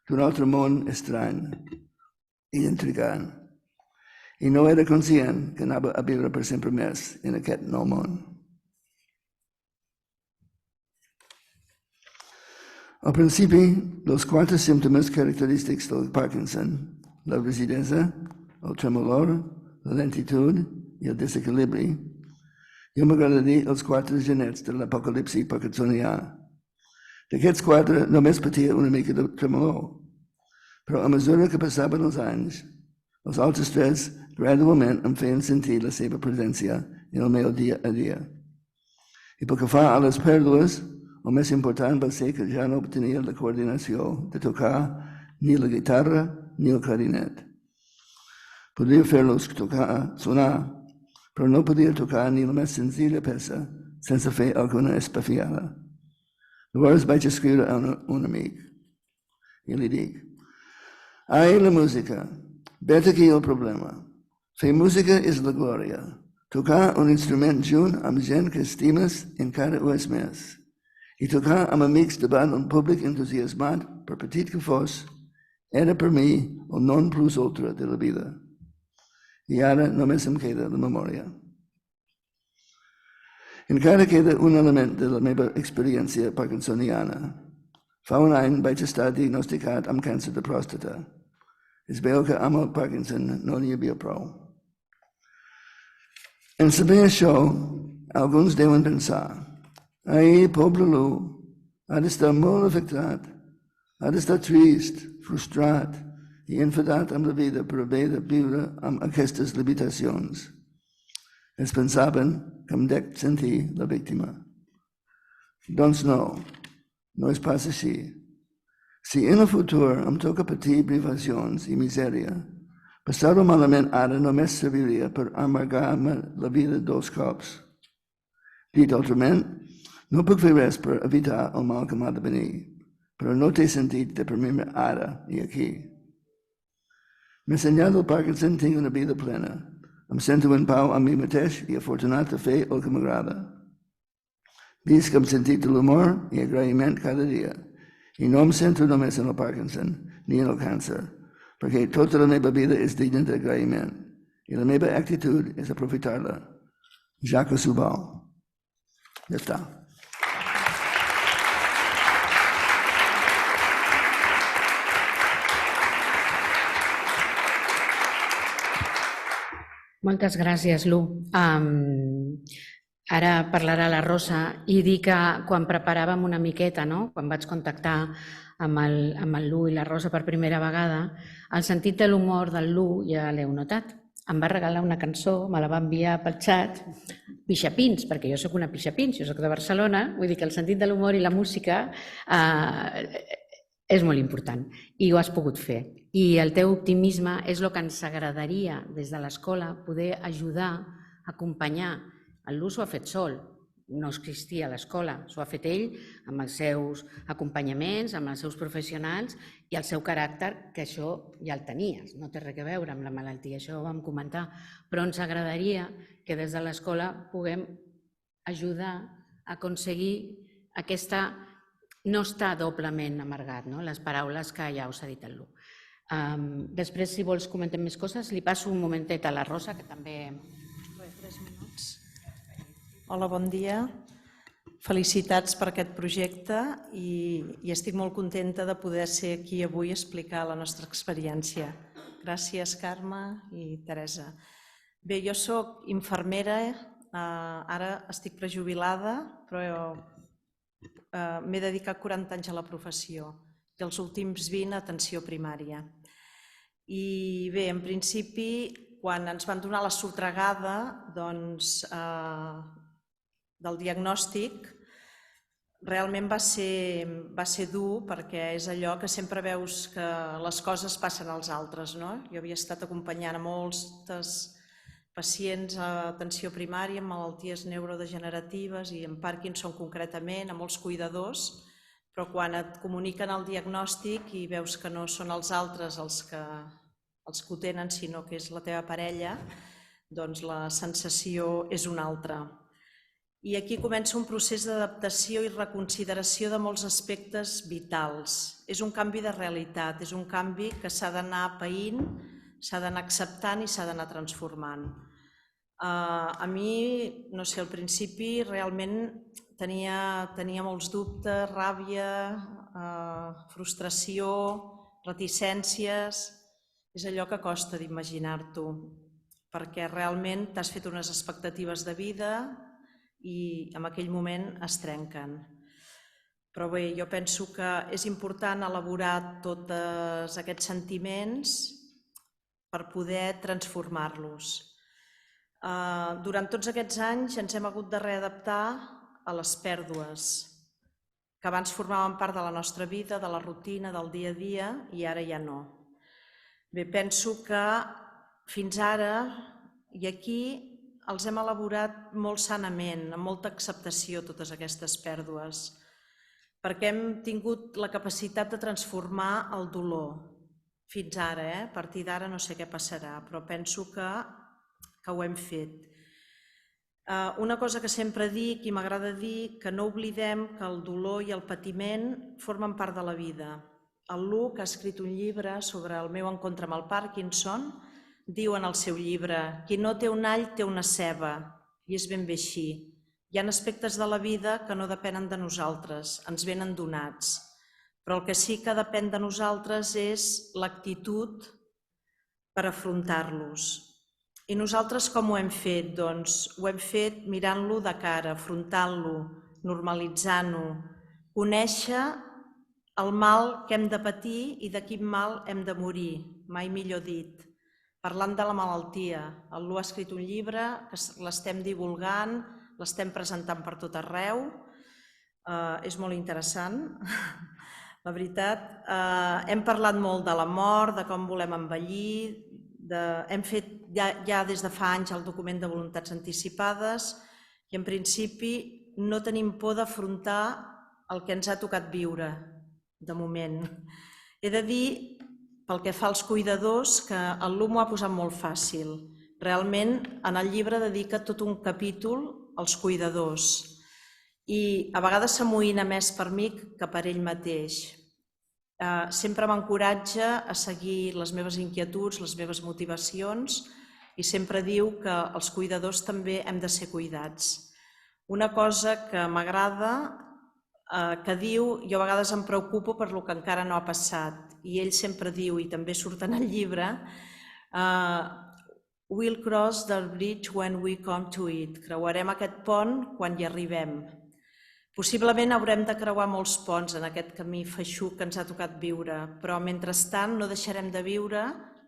d'un altre món estrany i intrigant. I no era conscient que anava a viure per sempre més en aquest nou món. Al principi, els 4 símptomes característics del Parkinson, la rigidesa, el tremolor, la lentitud i el desequilibri, jo m'agrada dir els 4 genets de l'apocalipsi parkinsonià. D'aquests 4 només patia una mica de tremolor, però a mesura que passaven els anys, els altres 3 gradualment em feien sentir la seva presència en el meu dia a dia. I pel que fa a les pèrdues, el més important va ser que ja no tenia la coordinació de tocar ni la guitarra ni el clarinet. Podia fer-los tocar, sonar, però no podia tocar ni la més senzilla peça sense fer alguna espafiada. Llavors vaig escriure a un amic i li dic: ai, la música, vet aquí el problema. Fer música és la glòria. Tocar un instrument junt amb gent que estimes encara ho és més. I tocar amb amics davant un públic entusiasmat, per petit que fos, era per mi el non plus ultra de la vida. I ara només em queda la memòria. Encara queda un element de la meva experiència parkinsoniana. Fa un any vaig estar diagnosticat amb càncer de pròstata. Es veu que amb el Parkinson no n'hi havia prou. En saber això, alguns deuen pensar: ai, pobre Lou, ha d'estar molt afectat, ha d'estar trist, frustrat i enfadat amb la vida per haver de viure amb aquestes limitacions. Es pensaven que em dec sentir la víctima. Doncs no és pas així. Si en el futur em toca patir privacions i misèria, passar-ho malament ara només serviria per amargar-me la vida 2 cops. Dit altrament, no puc fer res per evitar el mal que m'ha de venir, però no té sentit deprimir-me ara i aquí. Més enllà del Parkinson tinc una vida plena. Em sento en pau amb mi mateix i afortunat de fer el que m'agrada. Visc amb sentit de l'humor i agraïment cada dia. I no em centro només en el Parkinson ni en el càncer, perquè tota la meva vida és digna d'agraïment i la meva actitud és aprofitar-la, ja que s'ho val. Ja està. Moltes gràcies, Lu. Ara parlarà la Rosa i dir que quan preparàvem una miqueta, quan vaig contactar amb el Lu i la Rosa per primera vegada, el sentit de l'humor del Lu ja l'heu notat. Em va regalar una cançó, me la va enviar pel xat, Pixapins, perquè jo soc una Pixapins, jo soc de Barcelona, vull dir que el sentit de l'humor i la música és molt important i ho has pogut fer. I el teu optimisme és el que ens agradaria des de l'escola poder ajudar, acompanyar. El Lu s'ho ha fet sol, no existia a l'escola, s'ho ha fet ell amb els seus acompanyaments, amb els seus professionals i el seu caràcter, que això ja el tenies, no té res a veure amb la malaltia, això ho vam comentar, però ens agradaria que des de l'escola puguem ajudar a aconseguir aquesta, no estar doblement amargat, les paraules que ja us ha dit el Lu. Després, si vols, comentem més coses. Li passo un momentet a la Rosa, que també... 3 minuts. Hola, bon dia. Felicitats per aquest projecte i estic molt contenta de poder ser aquí avui a explicar la nostra experiència. Gràcies, Carme i Teresa. Bé, jo soc infermera, ara estic prejubilada, però m'he dedicat 40 anys a la professió i els últims 20 a atenció primària. I bé, en principi, quan ens van donar la sotragada del diagnòstic, realment va ser dur, perquè és allò que sempre veus que les coses passen als altres, no? Jo havia estat acompanyant a moltes pacients a atenció primària amb malalties neurodegeneratives i en Parkinson concretament, a molts cuidadors, però quan et comuniquen el diagnòstic i veus que no són els altres els que ho tenen, sinó que és la teva parella, doncs la sensació és una altra. I aquí comença un procés d'adaptació i reconsideració de molts aspectes vitals. És un canvi de realitat, és un canvi que s'ha d'anar paint, s'ha d'anar acceptant i s'ha d'anar transformant. A mi, no sé, al principi realment tenia molts dubtes, ràbia, frustració, reticències. És allò que costa d'imaginar-t'ho, perquè realment t'has fet unes expectatives de vida i en aquell moment es trenquen. Però bé, jo penso que és important elaborar tots aquests sentiments per poder transformar-los. Durant tots aquests anys ens hem hagut de readaptar a les pèrdues, que abans formaven part de la nostra vida, de la rutina, del dia a dia, i ara ja no. Bé, penso que fins ara, i aquí, els hem elaborat molt sanament, amb molta acceptació, totes aquestes pèrdues, perquè hem tingut la capacitat de transformar el dolor. Fins ara, a partir d'ara no sé què passarà, però penso que ho hem fet. Una cosa que sempre dic i m'agrada dir, que no oblidem que el dolor i el patiment formen part de la vida. El Luc ha escrit un llibre sobre el meu encontre amb el Parkinson. Diu en el seu llibre: qui no té un all té una ceba, i és ben bé així. Hi ha aspectes de la vida que no depenen de nosaltres, ens venen donats. Però el que sí que depèn de nosaltres és l'actitud per afrontar-los. I nosaltres com ho hem fet? Doncs ho hem fet mirant-lo de cara, afrontant-lo, normalitzant-ho, conèixer el mal que hem de patir i de quin mal hem de morir, mai millor dit. Parlant de la malaltia, el Lu ha escrit un llibre que l'estem divulgant, l'estem presentant per tot arreu, és molt interessant, la veritat. Hem parlat molt de la mort, de com volem envellir, hem fet ja des de fa anys el document de voluntats anticipades i en principi no tenim por d'afrontar el que ens ha tocat viure, de moment. He de dir, pel que fa als cuidadors, que el Lu m'ho ha posat molt fàcil. Realment, en el llibre dedica tot un capítol als cuidadors i a vegades s'amoïna més per mi que per ell mateix. Sempre m'encoratja a seguir les meves inquietuds, les meves motivacions i sempre diu que els cuidadors també hem de ser cuidats. Una cosa que m'agrada, que diu, jo a vegades em preocupo per lo que encara no ha passat, i ell sempre diu, i també surt en el llibre, we'll cross the bridge when we come to it. Creuarem aquest pont quan hi arribem. Possiblement haurem de creuar molts ponts en aquest camí feixuc que ens ha tocat viure, però mentrestant no deixarem de viure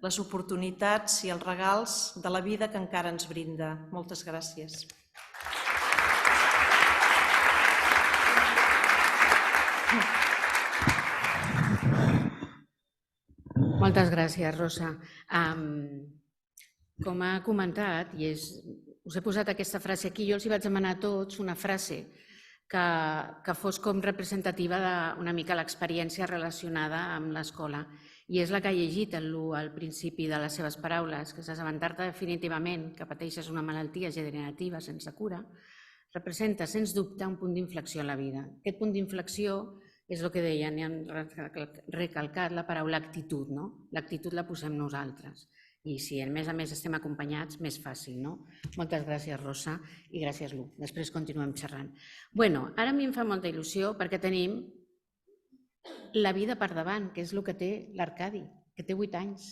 les oportunitats i els regals de la vida que encara ens brinda. Moltes gràcies. Moltes gràcies, Rosa. Com ha comentat, i us he posat aquesta frase aquí, jo els hi vaig demanar a tots una frase que fos com representativa d'una mica l'experiència relacionada amb l'escola. I és la que ha llegit el Lu al principi de les seves paraules, que és assabentar-te definitivament que pateixes una malaltia degenerativa sense cura, representa, sens dubte, un punt d'inflexió en la vida. Aquest punt d'inflexió és el que deien, i han recalcat la paraula actitud, no? L'actitud la posem nosaltres. I si a més estem acompanyats, més fàcil, no? Moltes gràcies, Rosa, i gràcies, Lu. Després continuem xerrant. Bueno, ara a mi em fa molta il·lusió perquè tenim la vida per davant, que és el que té l'Arcadi, que té 8 anys,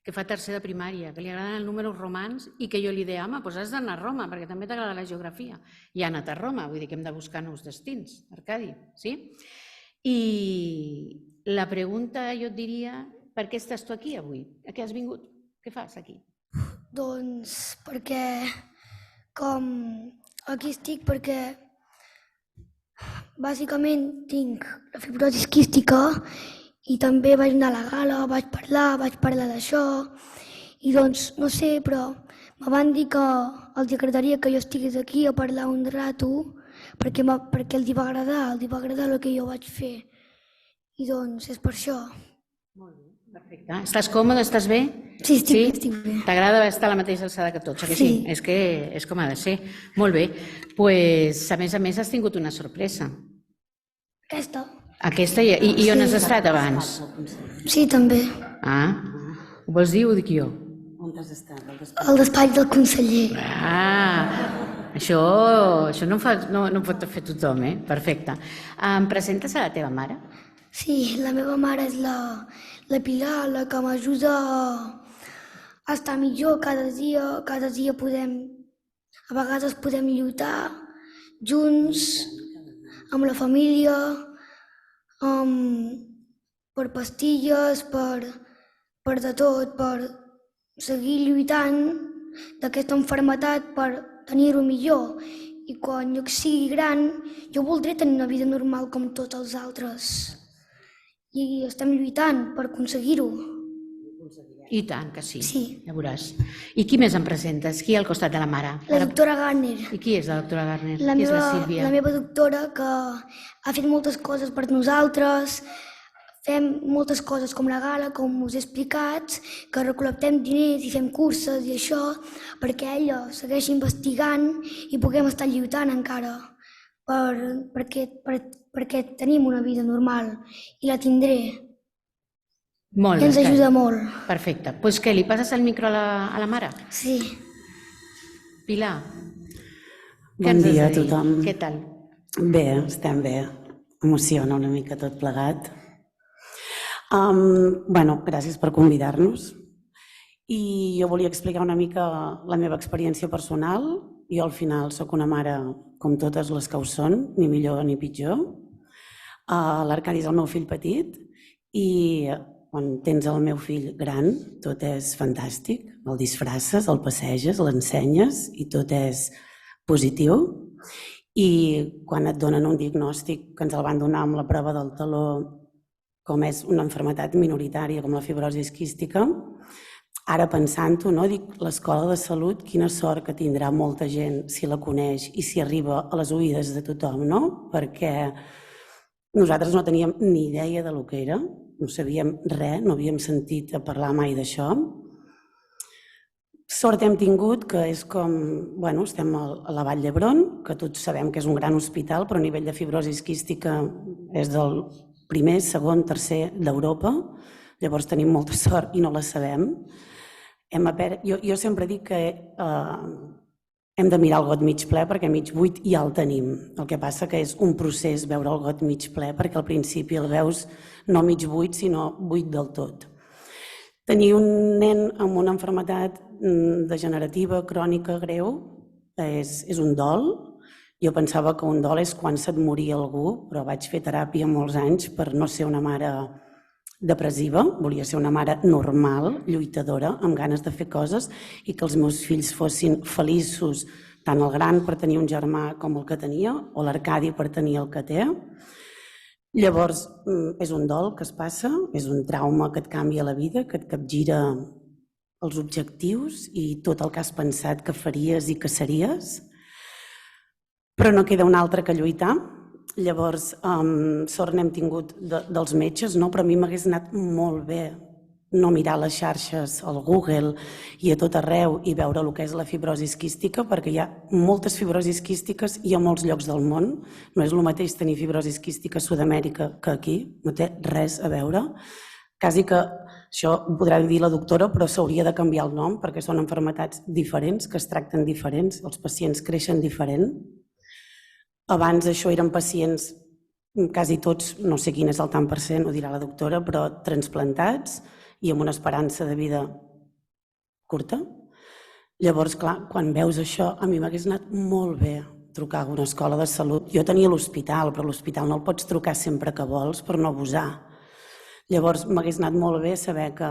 que fa tercer de primària, que li agraden els números romans i que jo li deia, home, doncs has d'anar a Roma, perquè també t'agrada la geografia. I ha anat a Roma, vull dir que hem de buscar nous destins, Arcadi, sí? I la pregunta, jo et diria, per què estàs tu aquí avui? A què has vingut? Què fas aquí? Doncs perquè aquí estic perquè Bàsicament tinc la fibrosi quística i també vaig anar a la gala, vaig parlar d'això i doncs no sé, però me van dir que els agradaria que jo estigués aquí a parlar un rato perquè els va agradar el que jo vaig fer i doncs és per això. Perfecte. Estàs còmode, estàs bé? Sí, estic bé. T'agrada estar a la mateixa alçada que tots, que sí? Sí. És que és com ha de ser. Molt bé. Pues, a més, has tingut una sorpresa. Aquesta? Aquesta i on has estat abans? Sí, també. Ah, ho vols dir o ho dic jo? On has estat? Al despatx del conseller. Això no ho pot fer tothom, eh? Perfecte. Em presentes a la teva mare? Sí, la meva mare és la Pilar, la que m'ajuda a estar millor cada dia. Cada dia a vegades podem lluitar junts, amb la família, per pastilles, per de tot, per seguir lluitant d'aquesta malaltia per tenir-ho millor. I quan jo sigui gran, jo voldré tenir una vida normal com tots els altres. I estem lluitant per aconseguir-ho. I tant que sí. Sí. Ja veuràs. I qui més em presentes? Qui al costat de la mare? La doctora Garner. I qui és la doctora Garner? Qui és la Sílvia? La meva doctora que ha fet moltes coses per nosaltres. Fem moltes coses com la gala, com us he explicat, que recol·lectem diners i fem curses i això, perquè ella segueixi investigant i puguem estar lluitant encara. Perquè tenim una vida normal i la tindré. Molt I ens bé, ajuda molt. Perfecte. Doncs què, li passes el micro a la mare? Sí. Pilar, què Bon ens has dia a de dir? tothom. Què tal? Bé, estem bé. Emociona una mica tot plegat. Gràcies per convidar-nos. I jo volia explicar una mica la meva experiència personal. Jo al final sóc una mare com totes les que ho són, ni millor ni pitjor. L'Arcadi és el meu fill petit i quan tens el meu fill gran tot és fantàstic. El disfresses, el passeges, l'ensenyes i tot és positiu. I quan et donen un diagnòstic que ens el van donar amb la prova del taló, com és una malaltia minoritària com la fibrosi quística, ara pensant-ho, dic, l'escola de salut, quina sort que tindrà molta gent si la coneix i si arriba a les oïdes de tothom, no? Perquè nosaltres no teníem ni idea de lo que era, no sabíem res, no havíem sentit a parlar mai d'això. Sort hem tingut que és com, estem a la Vall d'Hebron, que tots sabem que és un gran hospital, però a nivell de fibrosi quística és del primer, segon, tercer d'Europa, llavors tenim molta sort i no la sabem. Jo sempre dic que hem de mirar el got mig ple perquè mig buit ja el tenim. El que passa que és un procés veure el got mig ple perquè al principi el veus no mig buit sinó buit del tot. Tenir un nen amb una malaltia degenerativa crònica greu és un dol. Jo pensava que un dol és quan se't moria algú, però vaig fer teràpia molts anys per no ser una mare depressiva, volia ser una mare normal, lluitadora, amb ganes de fer coses i que els meus fills fossin feliços, tant el gran per tenir un germà com el que tenia, o l'Arcadi per tenir el que té. Llavors, és un dol que es passa, és un trauma que et canvia la vida, que et capgira els objectius i tot el que has pensat que faries i que series, però no queda un altre que lluitar. Llavors, sort n'hem tingut dels metges, però a mi m'hagués anat molt bé no mirar les xarxes, al Google i a tot arreu i veure el que és la fibrosi quística, perquè hi ha moltes fibrosis quístiques i a molts llocs del món. No és el mateix tenir fibrosi quística a Sud-amèrica que aquí, no té res a veure. Quasi que això ho podrà dir la doctora, però s'hauria de canviar el nom perquè són malalties diferents, que es tracten diferents, els pacients creixen diferent. Abans això eren pacients, quasi tots, no sé quin és el tant per cent, ho dirà la doctora, però transplantats i amb una esperança de vida curta. Llavors, clar, quan veus això, a mi m'hagués anat molt bé trucar a una escola de salut. Jo tenia l'hospital, però l'hospital no el pots trucar sempre que vols per no abusar. Llavors, m'hagués anat molt bé saber que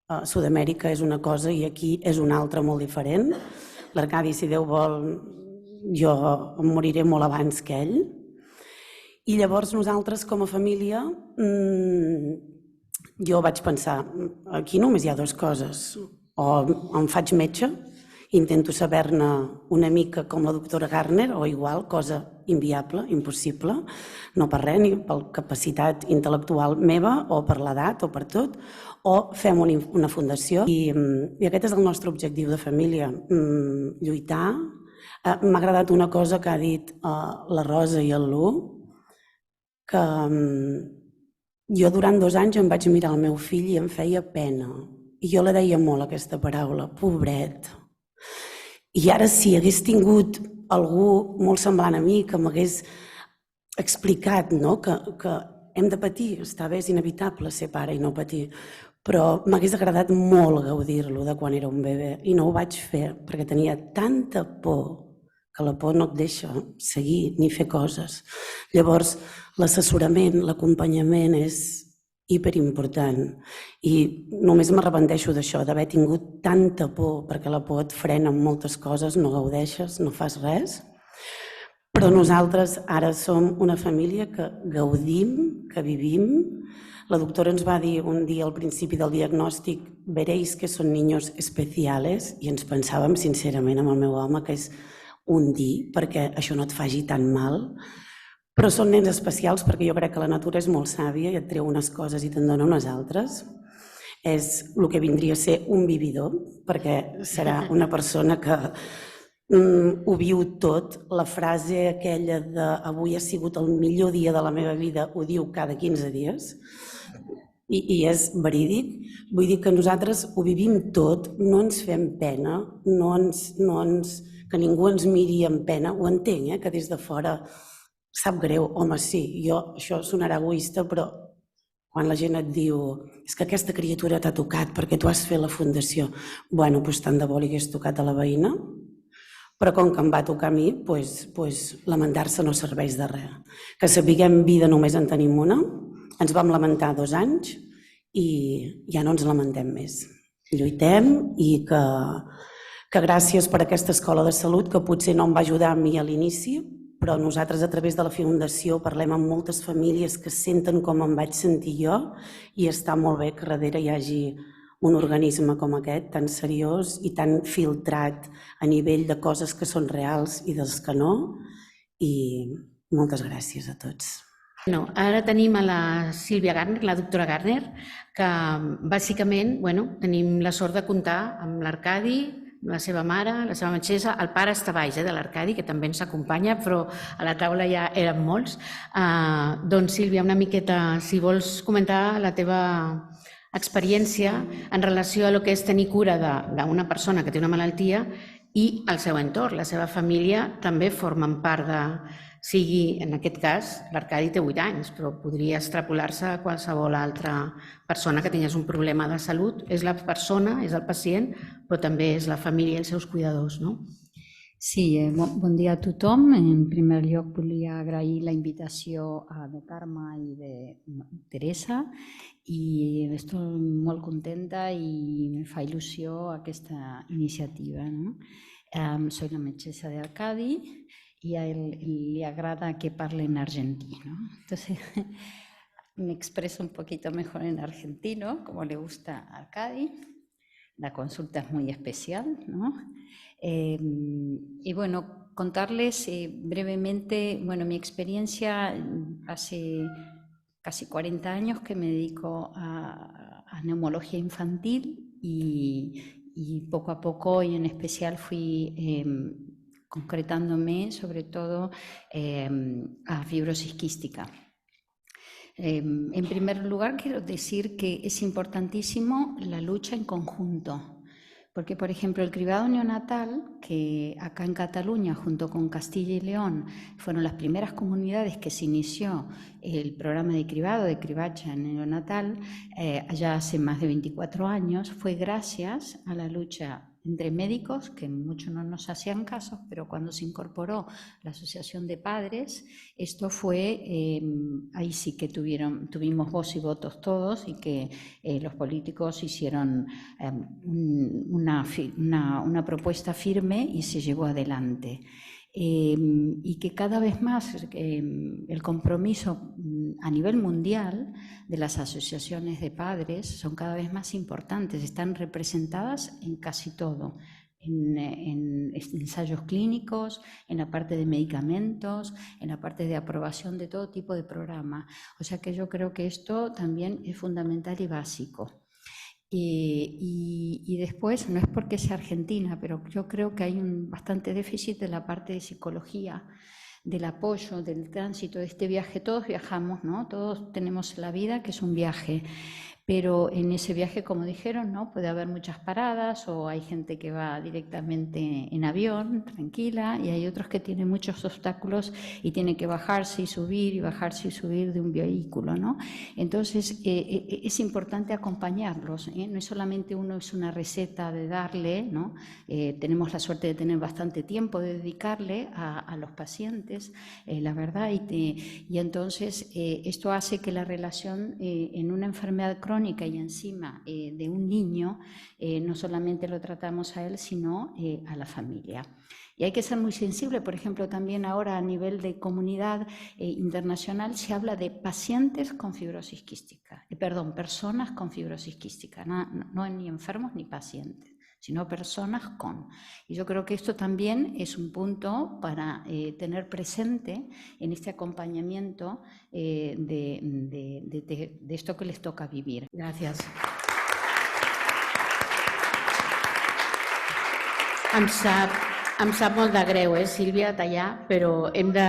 a Sud-amèrica és una cosa i aquí és una altra molt diferent. L'Arcadi, si Déu vol, jo em moriré molt abans que ell, I llavors nosaltres com a família, jo vaig pensar, aquí només hi ha dues coses, o em faig metge, intento saber-ne una mica com la doctora Gardner, o igual, cosa inviable, impossible, no per res, ni per capacitat intel·lectual meva, o per l'edat, o per tot, o fem una fundació. I aquest és el nostre objectiu de família, lluitar. M'ha agradat una cosa que ha dit la Rosa i el Lu, que jo durant 2 anys em vaig mirar el meu fill i em feia pena. I jo la deia molt, aquesta paraula, pobret. I ara si hagués tingut algú molt semblant a mi que m'hagués explicat que hem de patir, està bé, és inevitable ser pare i no patir, però m'hagués agradat molt gaudir-lo de quan era un bebè i no ho vaig fer perquè tenia tanta por que la por no et deixa seguir ni fer coses. Llavors, l'assessorament, l'acompanyament és hiperimportant i només m'arrepenteixo d'això, d'haver tingut tanta por, perquè la por et frena en moltes coses, no gaudeixes, no fas res. Però nosaltres ara som una família que gaudim, que vivim. La doctora ens va dir un dia al principi del diagnòstic «Veréis que son niños especiales» i ens pensàvem sincerament amb el meu home que és un dir perquè això no et faci tan mal, però són nens especials perquè jo crec que la natura és molt sàvia i et treu unes coses i te'n dona unes altres. És el que vindria a ser un vividor, perquè serà una persona que ho viu tot. La frase aquella de «avui ha sigut el millor dia de la meva vida» ho diu cada 15 dies i és verídic. Vull dir que nosaltres ho vivim tot, no ens fem pena, que ningú ens miri amb pena, ho entenc, que des de fora sap greu, home, sí, això sonarà egoista, però quan la gent et diu és que aquesta criatura t'ha tocat perquè tu has fet la fundació, bueno, doncs tant de bo li hagués tocat a la veïna, però com que em va tocar a mi, doncs lamentar-se no serveix de res. Que sapiguem vida només en tenim una, ens vam lamentar 2 anys i ja no ens lamentem més. Lluitem i que gràcies per aquesta escola de salut que potser no em va ajudar a mi a l'inici, però nosaltres a través de la fundació parlem amb moltes famílies que senten com em vaig sentir jo i està molt bé que darrere hi hagi un organisme com aquest, tan seriós i tan filtrat a nivell de coses que són reals i dels que no. I moltes gràcies a tots. Ara tenim a la Sílvia Gardner, la doctora Gardner, que bàsicament tenim la sort de comptar amb l'Arcadi, la seva mare, la seva metgessa, el pare està baix de l'Arcadi, que també ens acompanya, però a la taula ja eren molts. Doncs, Sílvia, una miqueta, si vols comentar la teva experiència en relació a lo que és tenir cura d'una persona que té una malaltia i el seu entorn, la seva família, també formen part de... sigui, en aquest cas, l'Arcadi té 8 anys, però podria extrapolar-se a qualsevol altra persona que tingués un problema de salut. És la persona, és el pacient, però també és la família i els seus cuidadors, no? Sí, bon dia a tothom. En primer lloc, volia agrair la invitació de Carme i de Teresa i estic molt contenta i me fa il·lusió aquesta iniciativa. Soy la metgessa de Arcadi y a él le agrada que parle en argentino. Entonces me expreso un poquito mejor en argentino, como le gusta a Arcadi. La consulta es muy especial, ¿no? Y bueno, contarles brevemente, mi experiencia hace casi 40 años que me dedico a neumología infantil y poco a poco y en especial fui concretándome sobre todo a fibrosis quística. En primer lugar, quiero decir que es importantísimo la lucha en conjunto, porque, por ejemplo, el cribado neonatal, que acá en Cataluña, junto con Castilla y León, fueron las primeras comunidades que se inició el programa de cribado, de cribacha neonatal, allá hace más de 24 años, fue gracias a la lucha entre médicos, que muchos no nos hacían caso, pero cuando se incorporó la Asociación de Padres, esto fue, ahí sí que tuvimos voz y votos todos y que los políticos hicieron una propuesta firme y se llevó adelante. y que cada vez más el compromiso a nivel mundial de las asociaciones de padres son cada vez más importantes, están representadas en casi todo. En ensayos clínicos, en la parte de medicamentos, en la parte de aprobación de todo tipo de programa. O sea que yo creo que esto también es fundamental y básico. Y después, no es porque sea argentina, pero yo creo que hay un bastante déficit de la parte de psicología, del apoyo, del tránsito, de este viaje. Todos viajamos, ¿no? Todos tenemos la vida que es un viaje. Pero en ese viaje, como dijeron, ¿no? Puede haber muchas paradas o hay gente que va directamente en avión, tranquila, y hay otros que tienen muchos obstáculos y tienen que bajarse y subir y bajarse y subir de un vehículo, ¿no? Entonces, es importante acompañarlos, ¿eh? No es solamente uno es una receta de darle, ¿no? Tenemos la suerte de tener bastante tiempo de dedicarle a los pacientes, la verdad, y entonces esto hace que la relación en una enfermedad crónica y encima de un niño, no solamente lo tratamos a él, sino a la familia. Y hay que ser muy sensible, por ejemplo, también ahora a nivel de comunidad internacional se habla de pacientes con fibrosis quística, personas con fibrosis quística, no ni enfermos ni pacientes, sino personas con. Y yo creo que esto también es un punto para tener presente en este acompañamiento de esto que les toca vivir. Gràcies. Em sap molt de greu, Sílvia, tallar, però hem de...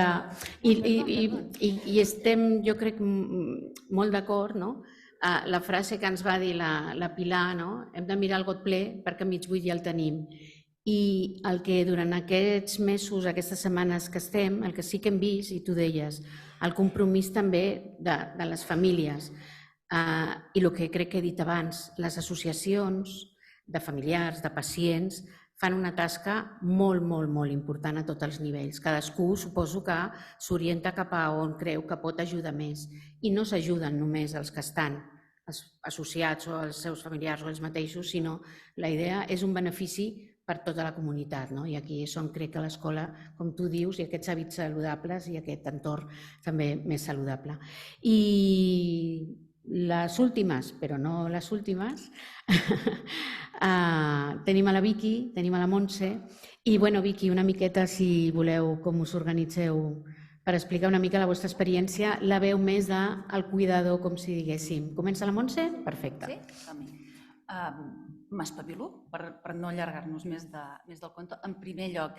I estem, jo crec, molt d'acord, no?, la frase que ens va dir la Pilar, no? Hem de mirar el got ple perquè mig buit ja el tenim. I el que durant aquests mesos, aquestes setmanes que estem, el que sí que hem vist, i tu deies, el compromís també de les famílies i el que crec que he dit abans, les associacions de familiars, de pacients, fan una tasca molt, molt, molt important a tots els nivells. Cadascú suposo que s'orienta cap a on creu que pot ajudar més. I no s'ajuden només els que estan associats o els seus familiars o ells mateixos, sinó la idea és un benefici per tota la comunitat. I aquí és on crec que l'escola, com tu dius, i aquests hàbits saludables i aquest entorn també més saludable. I les últimes, però no les últimes, tenim a la Vicky, tenim a la Montse, i Vicky, una miqueta, si voleu, com us organitzeu per explicar una mica la vostra experiència, la veu més del cuidador, com si diguéssim. Comença la Montse? Perfecte. Sí? M'espavilo per no allargar-nos més del compte. En primer lloc,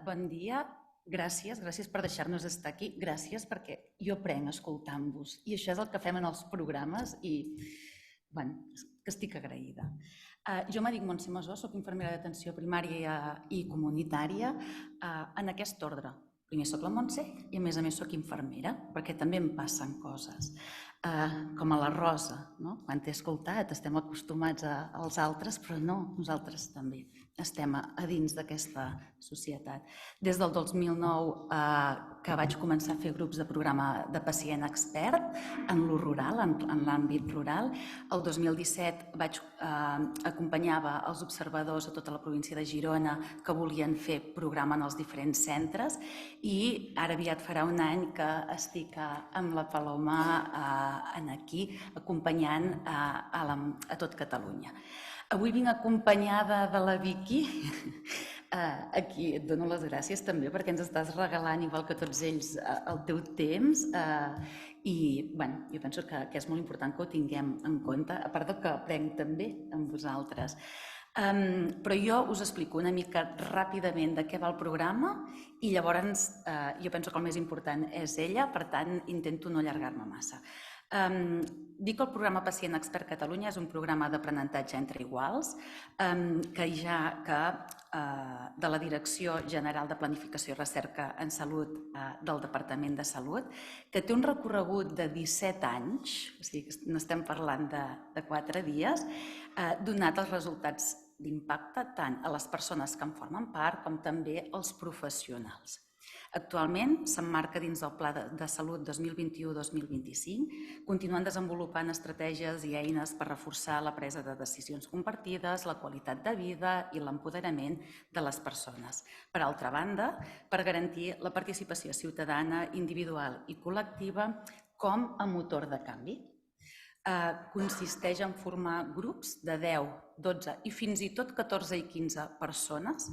bon dia, gràcies per deixar-nos estar aquí, gràcies perquè jo aprenc escoltant-vos i això és el que fem en els programes i que estic agraïda. Jo me dic Montse Masó, soc infermera d'atenció primària i comunitària en aquest ordre. Primer soc la Montse i a més soc infermera perquè també em passen coses. Com a la Rosa, quan t'he escoltat estem acostumats als altres, però no, nosaltres també estem a dins d'aquesta societat. Des del 2009 que vaig començar a fer grups de programa de pacient expert en lo rural, en l'àmbit rural, el 2017 acompanyava els observadors a tota la província de Girona que volien fer programa en els diferents centres i ara aviat farà un any que estic amb la Paloma aquí acompanyant a tot Catalunya. Avui vinc acompanyada de la Vicky, aquí et dono les gràcies també perquè ens estàs regalant, igual que tots ells, el teu temps i jo penso que és molt important que ho tinguem en compte, a part del que aprenc també amb vosaltres. Però jo us explico una mica ràpidament de què va el programa i llavors jo penso que el més important és ella, per tant intento no allargar-me massa. Dic que el programa Pacient Expert Catalunya és un programa d'aprenentatge entre iguals de la Direcció General de Planificació i Recerca en Salut del Departament de Salut, que té un recorregut de 17 anys, o sigui que n'estem parlant de 4 dies, donat els resultats d'impacte tant a les persones que en formen part com també als professionals. Actualment s'emmarca dins del Pla de Salut 2021-2025, continuant desenvolupant estratègies i eines per reforçar la presa de decisions compartides, la qualitat de vida i l'empoderament de les persones. Per altra banda, per garantir la participació ciutadana, individual i col·lectiva com a motor de canvi. Consisteix en formar grups de 10, 12 i fins i tot 14 i 15 persones,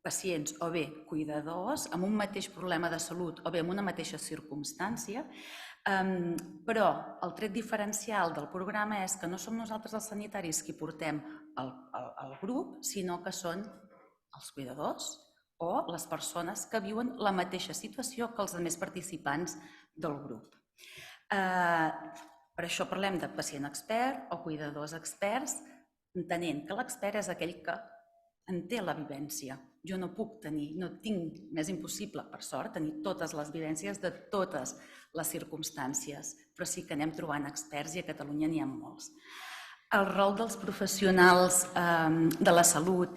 pacients o bé cuidadors, amb un mateix problema de salut o bé amb una mateixa circumstància, però el tret diferencial del programa és que no som nosaltres els sanitaris qui portem el grup, sinó que són els cuidadors o les persones que viuen la mateixa situació que els altres participants del grup. Per això parlem de pacient expert o cuidadors experts, entenent que l'expert és aquell que en té la vivència. Jo no puc tenir, no tinc, m'és impossible, per sort, tenir totes les vivències de totes les circumstàncies, però sí que anem trobant experts i a Catalunya n'hi ha molts. El rol dels professionals de la salut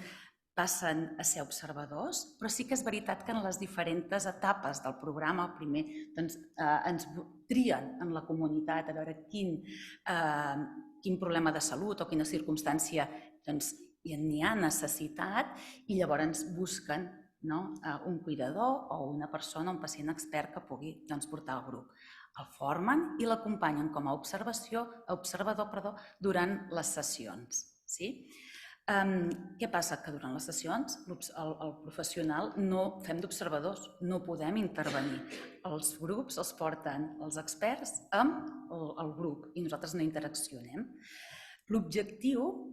passen a ser observadors, però sí que és veritat que en les diferents etapes del programa, primer ens trien en la comunitat a veure quin problema de salut o quina circumstància n'hi ha necessitat i llavors ens busquen un cuidador o una persona, un pacient expert que pugui portar el grup. El formen i l'acompanyen com a observador durant les sessions. Què passa? Que durant les sessions el professional no fem d'observadors, no podem intervenir. Els grups els porten els experts amb el grup i nosaltres no interaccionem. L'objectiu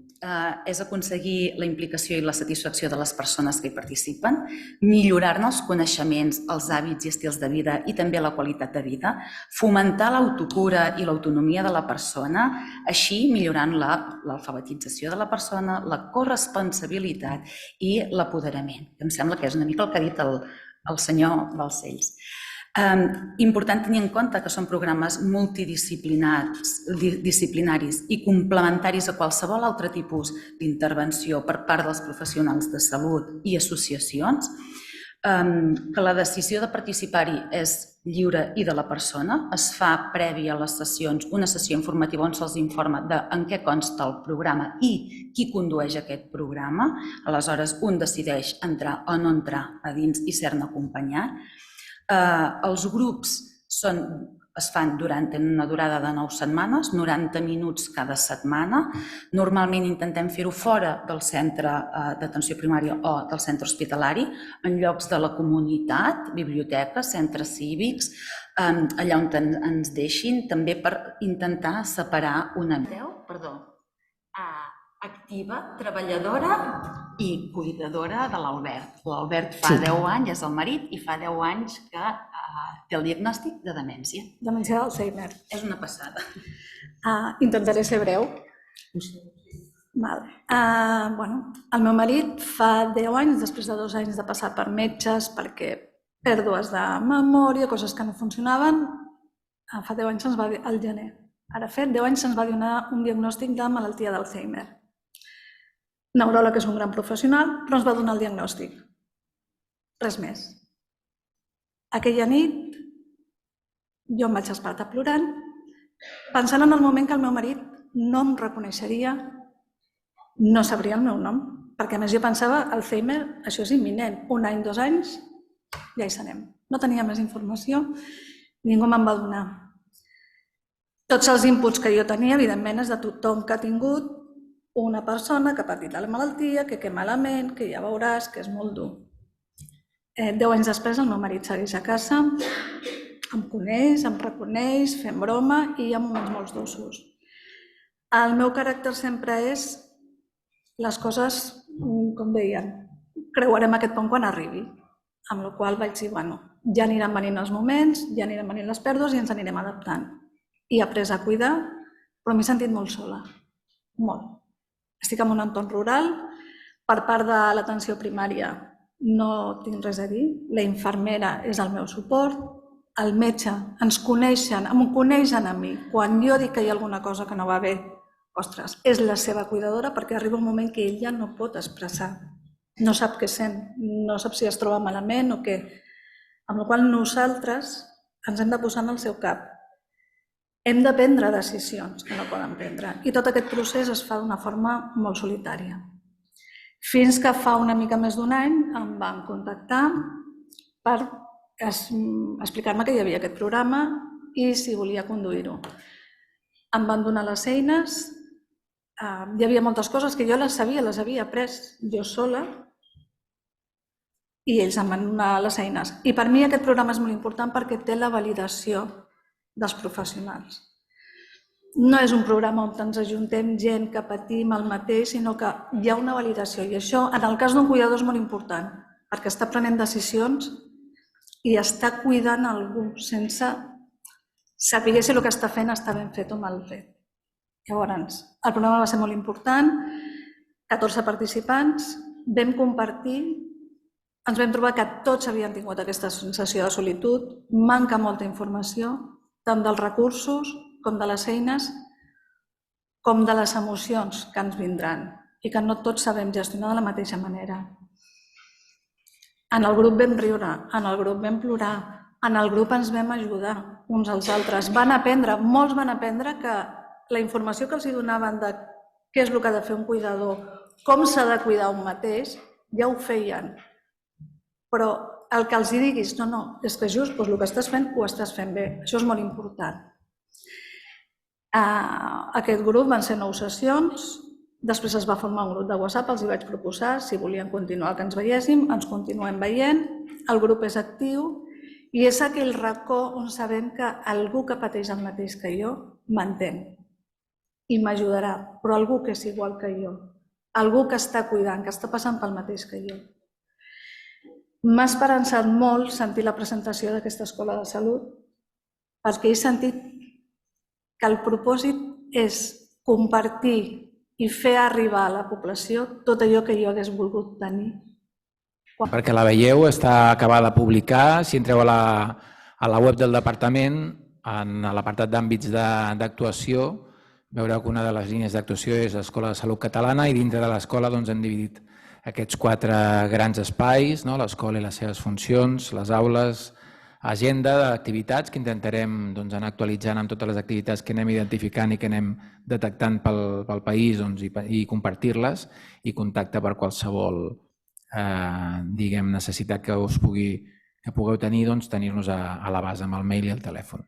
és aconseguir la implicació i la satisfacció de les persones que hi participen, millorar-ne els coneixements, els hàbits i estils de vida i també la qualitat de vida, fomentar l'autocura i l'autonomia de la persona, així millorant l'alfabetització de la persona, la corresponsabilitat i l'apoderament. Em sembla que és una mica el que ha dit el senyor Balcells. Important tenir en compte que són programes multidisciplinaris i complementaris a qualsevol altre tipus d'intervenció per part dels professionals de salut i associacions, que la decisió de participar-hi és lliure i de la persona, es fa prèvia a les sessions una sessió informativa on se'ls informa de en què consta el programa i qui condueix aquest programa, aleshores un decideix entrar o no entrar a dins i ser-ne acompanyat. Els grups es fan durant una durada de 9 setmanes, 90 minuts cada setmana. Normalment intentem fer-ho fora del centre d'atenció primària o del centre hospitalari, en llocs de la comunitat, biblioteques, centres cívics, allà on ens deixin, també per intentar separar una activa, treballadora i cuidadora de l'Albert. L'Albert fa 10 anys, és el marit, i fa 10 anys que té el diagnòstic de demència. Demència d'Alzheimer. És una passada. Intentaré ser breu. El meu marit fa 10 anys, després de 2 anys de passar per metges perquè pèrdues de memòria, coses que no funcionaven, fa 10 anys se'ns va dir, al gener, ara fet 10 anys se'ns va donar un diagnòstic de malaltia d'Alzheimer. Neuròleg és un gran professional, però ens va donar el diagnòstic. Res més. Aquella nit jo em vaig despertar plorant, pensant en el moment que el meu marit no em reconeixeria, no sabria el meu nom, perquè a més jo pensava, Alzheimer, això és imminent, 1 any, 2 anys, ja hi serem. No tenia més informació, ningú me'n va donar. Tots els inputs que jo tenia, evidentment, és de tothom que ha tingut una persona que ha patit la malaltia, que malament, que ja veuràs, que és molt dur. 10 anys després el meu marit segueix a casa, em coneix, em reconeix, fem broma i hi ha moments molt dolços. El meu caràcter sempre és les coses, com deien, creuarem aquest pont quan arribi, amb la qual vaig dir, ja aniran venint els moments, ja aniran venint les pèrdues i ens anirem adaptant. I he après a cuidar, però m'he sentit molt sola, molt. Estic en un entorn rural, per part de l'atenció primària no tinc res a dir, la infermera és el meu suport, el metge, ens coneixen, em coneixen a mi. Quan jo dic que hi ha alguna cosa que no va bé, ostres, és la seva cuidadora perquè arriba un moment que ella no pot expressar no sap què sent, no sap si es troba malament o què. Amb la qual cosa nosaltres ens hem de posar en el seu cap. Hem de prendre decisions que no poden prendre i tot aquest procés es fa d'una forma molt solitària. Fins que fa una mica més d'un any em van contactar per explicar-me que hi havia aquest programa i si volia conduir-ho. Em van donar les eines, hi havia moltes coses que jo les havia après jo sola i ells em van donar les eines. I per mi aquest programa és molt important perquè té la validació dels professionals. No és un programa on ens ajuntem gent que patim el mateix, sinó que hi ha una validació. I això, en el cas d'un cuidador, és molt important, perquè està prenent decisions i està cuidant algú sense saber si el que està fent està ben fet o mal fet. Llavors, el programa va ser molt important, 14 participants, vam compartir, ens vam trobar que tots havien tingut aquesta sensació de solitud, manca molta informació, tant dels recursos com de les eines, com de les emocions que ens vindran i que no tots sabem gestionar de la mateixa manera. En el grup vam riure, en el grup vam plorar, en el grup ens vam ajudar uns als altres. Van aprendre, molts van aprendre que la informació que els donaven de què és el que ha de fer un cuidador, com s'ha de cuidar un mateix, ja ho feien. Però el que els diguis, no, és que just el que estàs fent ho estàs fent bé. Això és molt important. Aquest grup van ser 9 sessions, després es va formar un grup de WhatsApp, els hi vaig proposar si volien continuar que ens veiéssim, ens continuem veient, el grup és actiu i és aquell racó on sabem que algú que pateix el mateix que jo m'entén i m'ajudarà, però algú que és igual que jo, algú que està cuidant, que està passant pel mateix que jo. M'ha esperançat molt sentir la presentació d'aquesta escola de salut perquè he sentit que el propòsit és compartir i fer arribar a la població tot allò que jo hagués volgut tenir. Perquè la veieu, està acabada de publicar. Si entreu a la web del departament, en l'apartat d'àmbits d'actuació, veureu que una de les línies d'actuació és l'Escola de Salut Catalana i dintre de l'escola hem dividit aquests 4 grans espais, l'escola i les seves funcions, les aules, agenda d'activitats que intentarem anar actualitzant amb totes les activitats que anem identificant i que anem detectant pel país i compartir-les, i contacte per qualsevol necessitat que pugueu tenir, tenir-nos a l'abast amb el mail i el telèfon.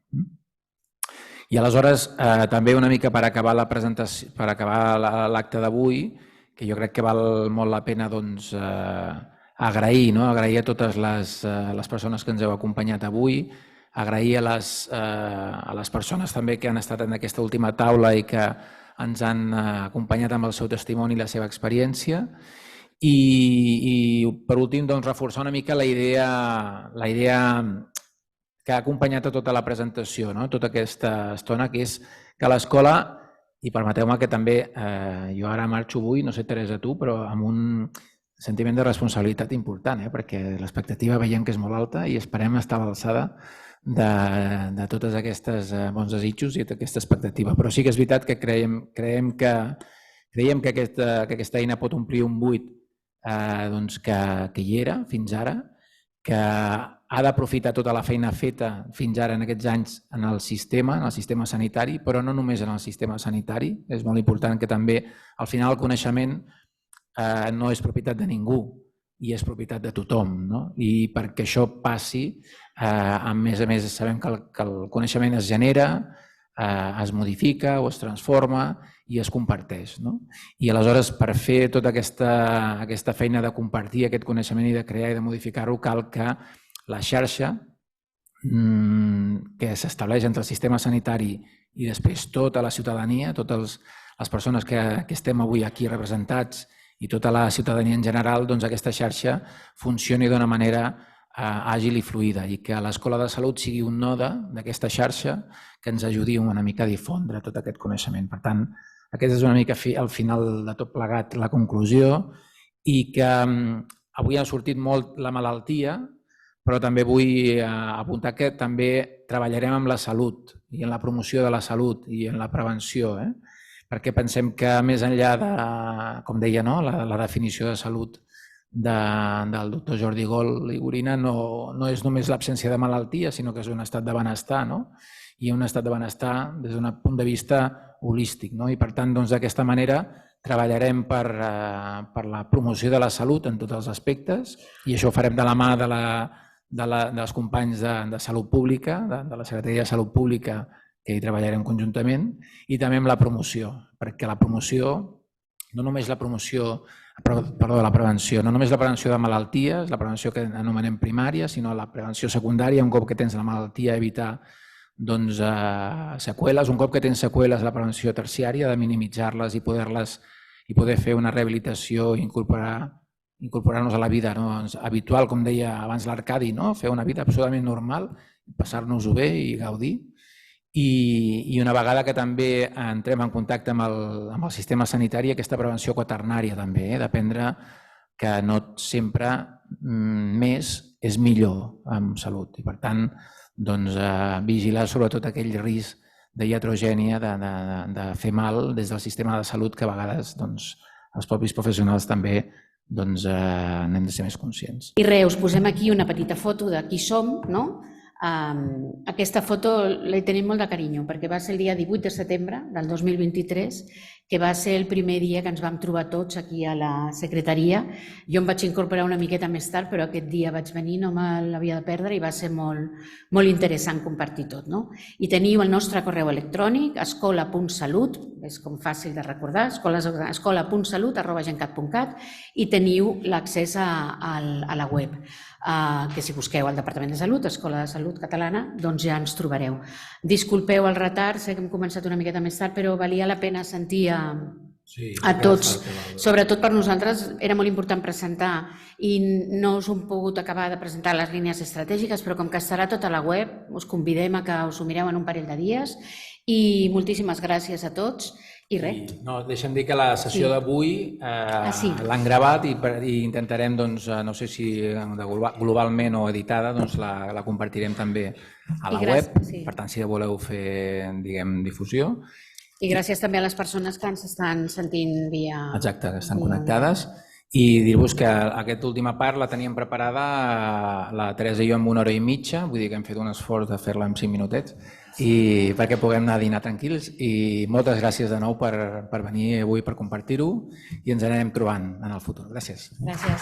I aleshores, també una mica per acabar la presentació, per acabar l'acte d'avui, que jo crec que val molt la pena agrair a totes les persones que ens heu acompanyat avui, agrair a les persones també que han estat en aquesta última taula i que ens han acompanyat amb el seu testimoni i la seva experiència. I per últim, reforçar una mica la idea que ha acompanyat a tota la presentació, tota aquesta estona, que és que l'escola, i permeteu-me que també jo ara marxo avui, no sé, Teresa, tu, però amb un sentiment de responsabilitat important, perquè l'expectativa veiem que és molt alta i esperem estar a l'alçada de totes aquestes bons desitjos i aquesta expectativa. Però sí que és veritat que creiem que aquesta eina pot omplir un buit que hi era fins ara, que ha d'aprofitar tota la feina feta fins ara en aquests anys en el sistema sanitari, però no només en el sistema sanitari. És molt important que també al final el coneixement no és propietat de ningú i és propietat de tothom. I perquè això passi, a més sabem que el coneixement es genera, es modifica o es transforma i es comparteix. I aleshores, per fer tota aquesta feina de compartir aquest coneixement i de crear i de modificar-ho, cal que la xarxa que s'estableix entre el sistema sanitari i després tota la ciutadania, totes les persones que estem avui aquí representats i tota la ciutadania en general, doncs aquesta xarxa funcioni d'una manera àgil i fluida i que l'Escola de Salut sigui un node d'aquesta xarxa que ens ajudi una mica a difondre tot aquest coneixement. Per tant, aquest és una mica al final de tot plegat la conclusió i que avui ha sortit molt la malaltia, però també vull apuntar que també treballarem amb la salut i en la promoció de la salut i en la prevenció, perquè pensem que més enllà de, com deia, la definició de salut del doctor Jordi Gol i Gorina no és només l'absència de malaltia, sinó que és un estat de benestar, no? I un estat de benestar des d'un punt de vista holístic, no? I per tant, d'aquesta manera treballarem per la promoció de la salut en tots els aspectes i això ho farem de la mà dels companys de Salut Pública, de la Secretaria de Salut Pública, que hi treballarem conjuntament, i també amb la promoció, perquè la promoció, no només la prevenció de malalties, la prevenció que anomenem primària, sinó la prevenció secundària, un cop que tens la malaltia, evitar seqüeles, un cop que tens seqüeles, la prevenció terciària, de minimitzar-les i poder fer una rehabilitació i incorporar-nos a la vida habitual, com deia abans l'Arcadi, fer una vida absolutament normal, passar-nos-ho bé i gaudir. I una vegada que també entrem en contacte amb el sistema sanitari, aquesta prevenció quaternària també, d'aprendre que no sempre més és millor en salut. I per tant, vigilar sobretot aquell risc de iatrogènia, de fer mal des del sistema de salut, que a vegades els propis professionals també n'hem de ser més conscients. I res, us posem aquí una petita foto de qui som, no? Aquesta foto la tenim molt de carinyo perquè va ser el dia 18 de setembre del 2023, que va ser el primer dia que ens vam trobar tots aquí a la secretaria. Jo em vaig incorporar una miqueta més tard, però aquest dia vaig venir, no me l'havia de perdre i va ser molt interessant compartir tot. I teniu el nostre correu electrònic, escola.salut, és com fàcil de recordar, escola.salut@gencat.cat, i teniu l'accés a la web, que si busqueu al Departament de Salut, Escola de Salut Catalana, doncs ja ens trobareu. Disculpeu el retard, sé que hem començat una miqueta més tard, però valia la pena sentir a tots. Sobretot per nosaltres era molt important presentar i no us hem pogut acabar de presentar les línies estratègiques, però com que estarà tot a la web, us convidem a que us ho mireu en un parell de dies i moltíssimes gràcies a tots. I res. Deixa'm dir que la sessió d'avui l'han gravat i intentarem, no sé si globalment o editada, la compartirem també a la web. Per tant, si voleu fer, difusió. I gràcies també a les persones que ens estan sentint via... Exacte, que estan connectades. I dir-vos que aquesta última part la teníem preparada la Teresa i jo en 1 hora i mitja, vull dir que hem fet un esforç de fer-la en 5 minutets, i perquè puguem anar a dinar tranquils. I moltes gràcies de nou per venir avui per compartir-ho i ens anirem trobant en el futur. Gràcies. Gràcies.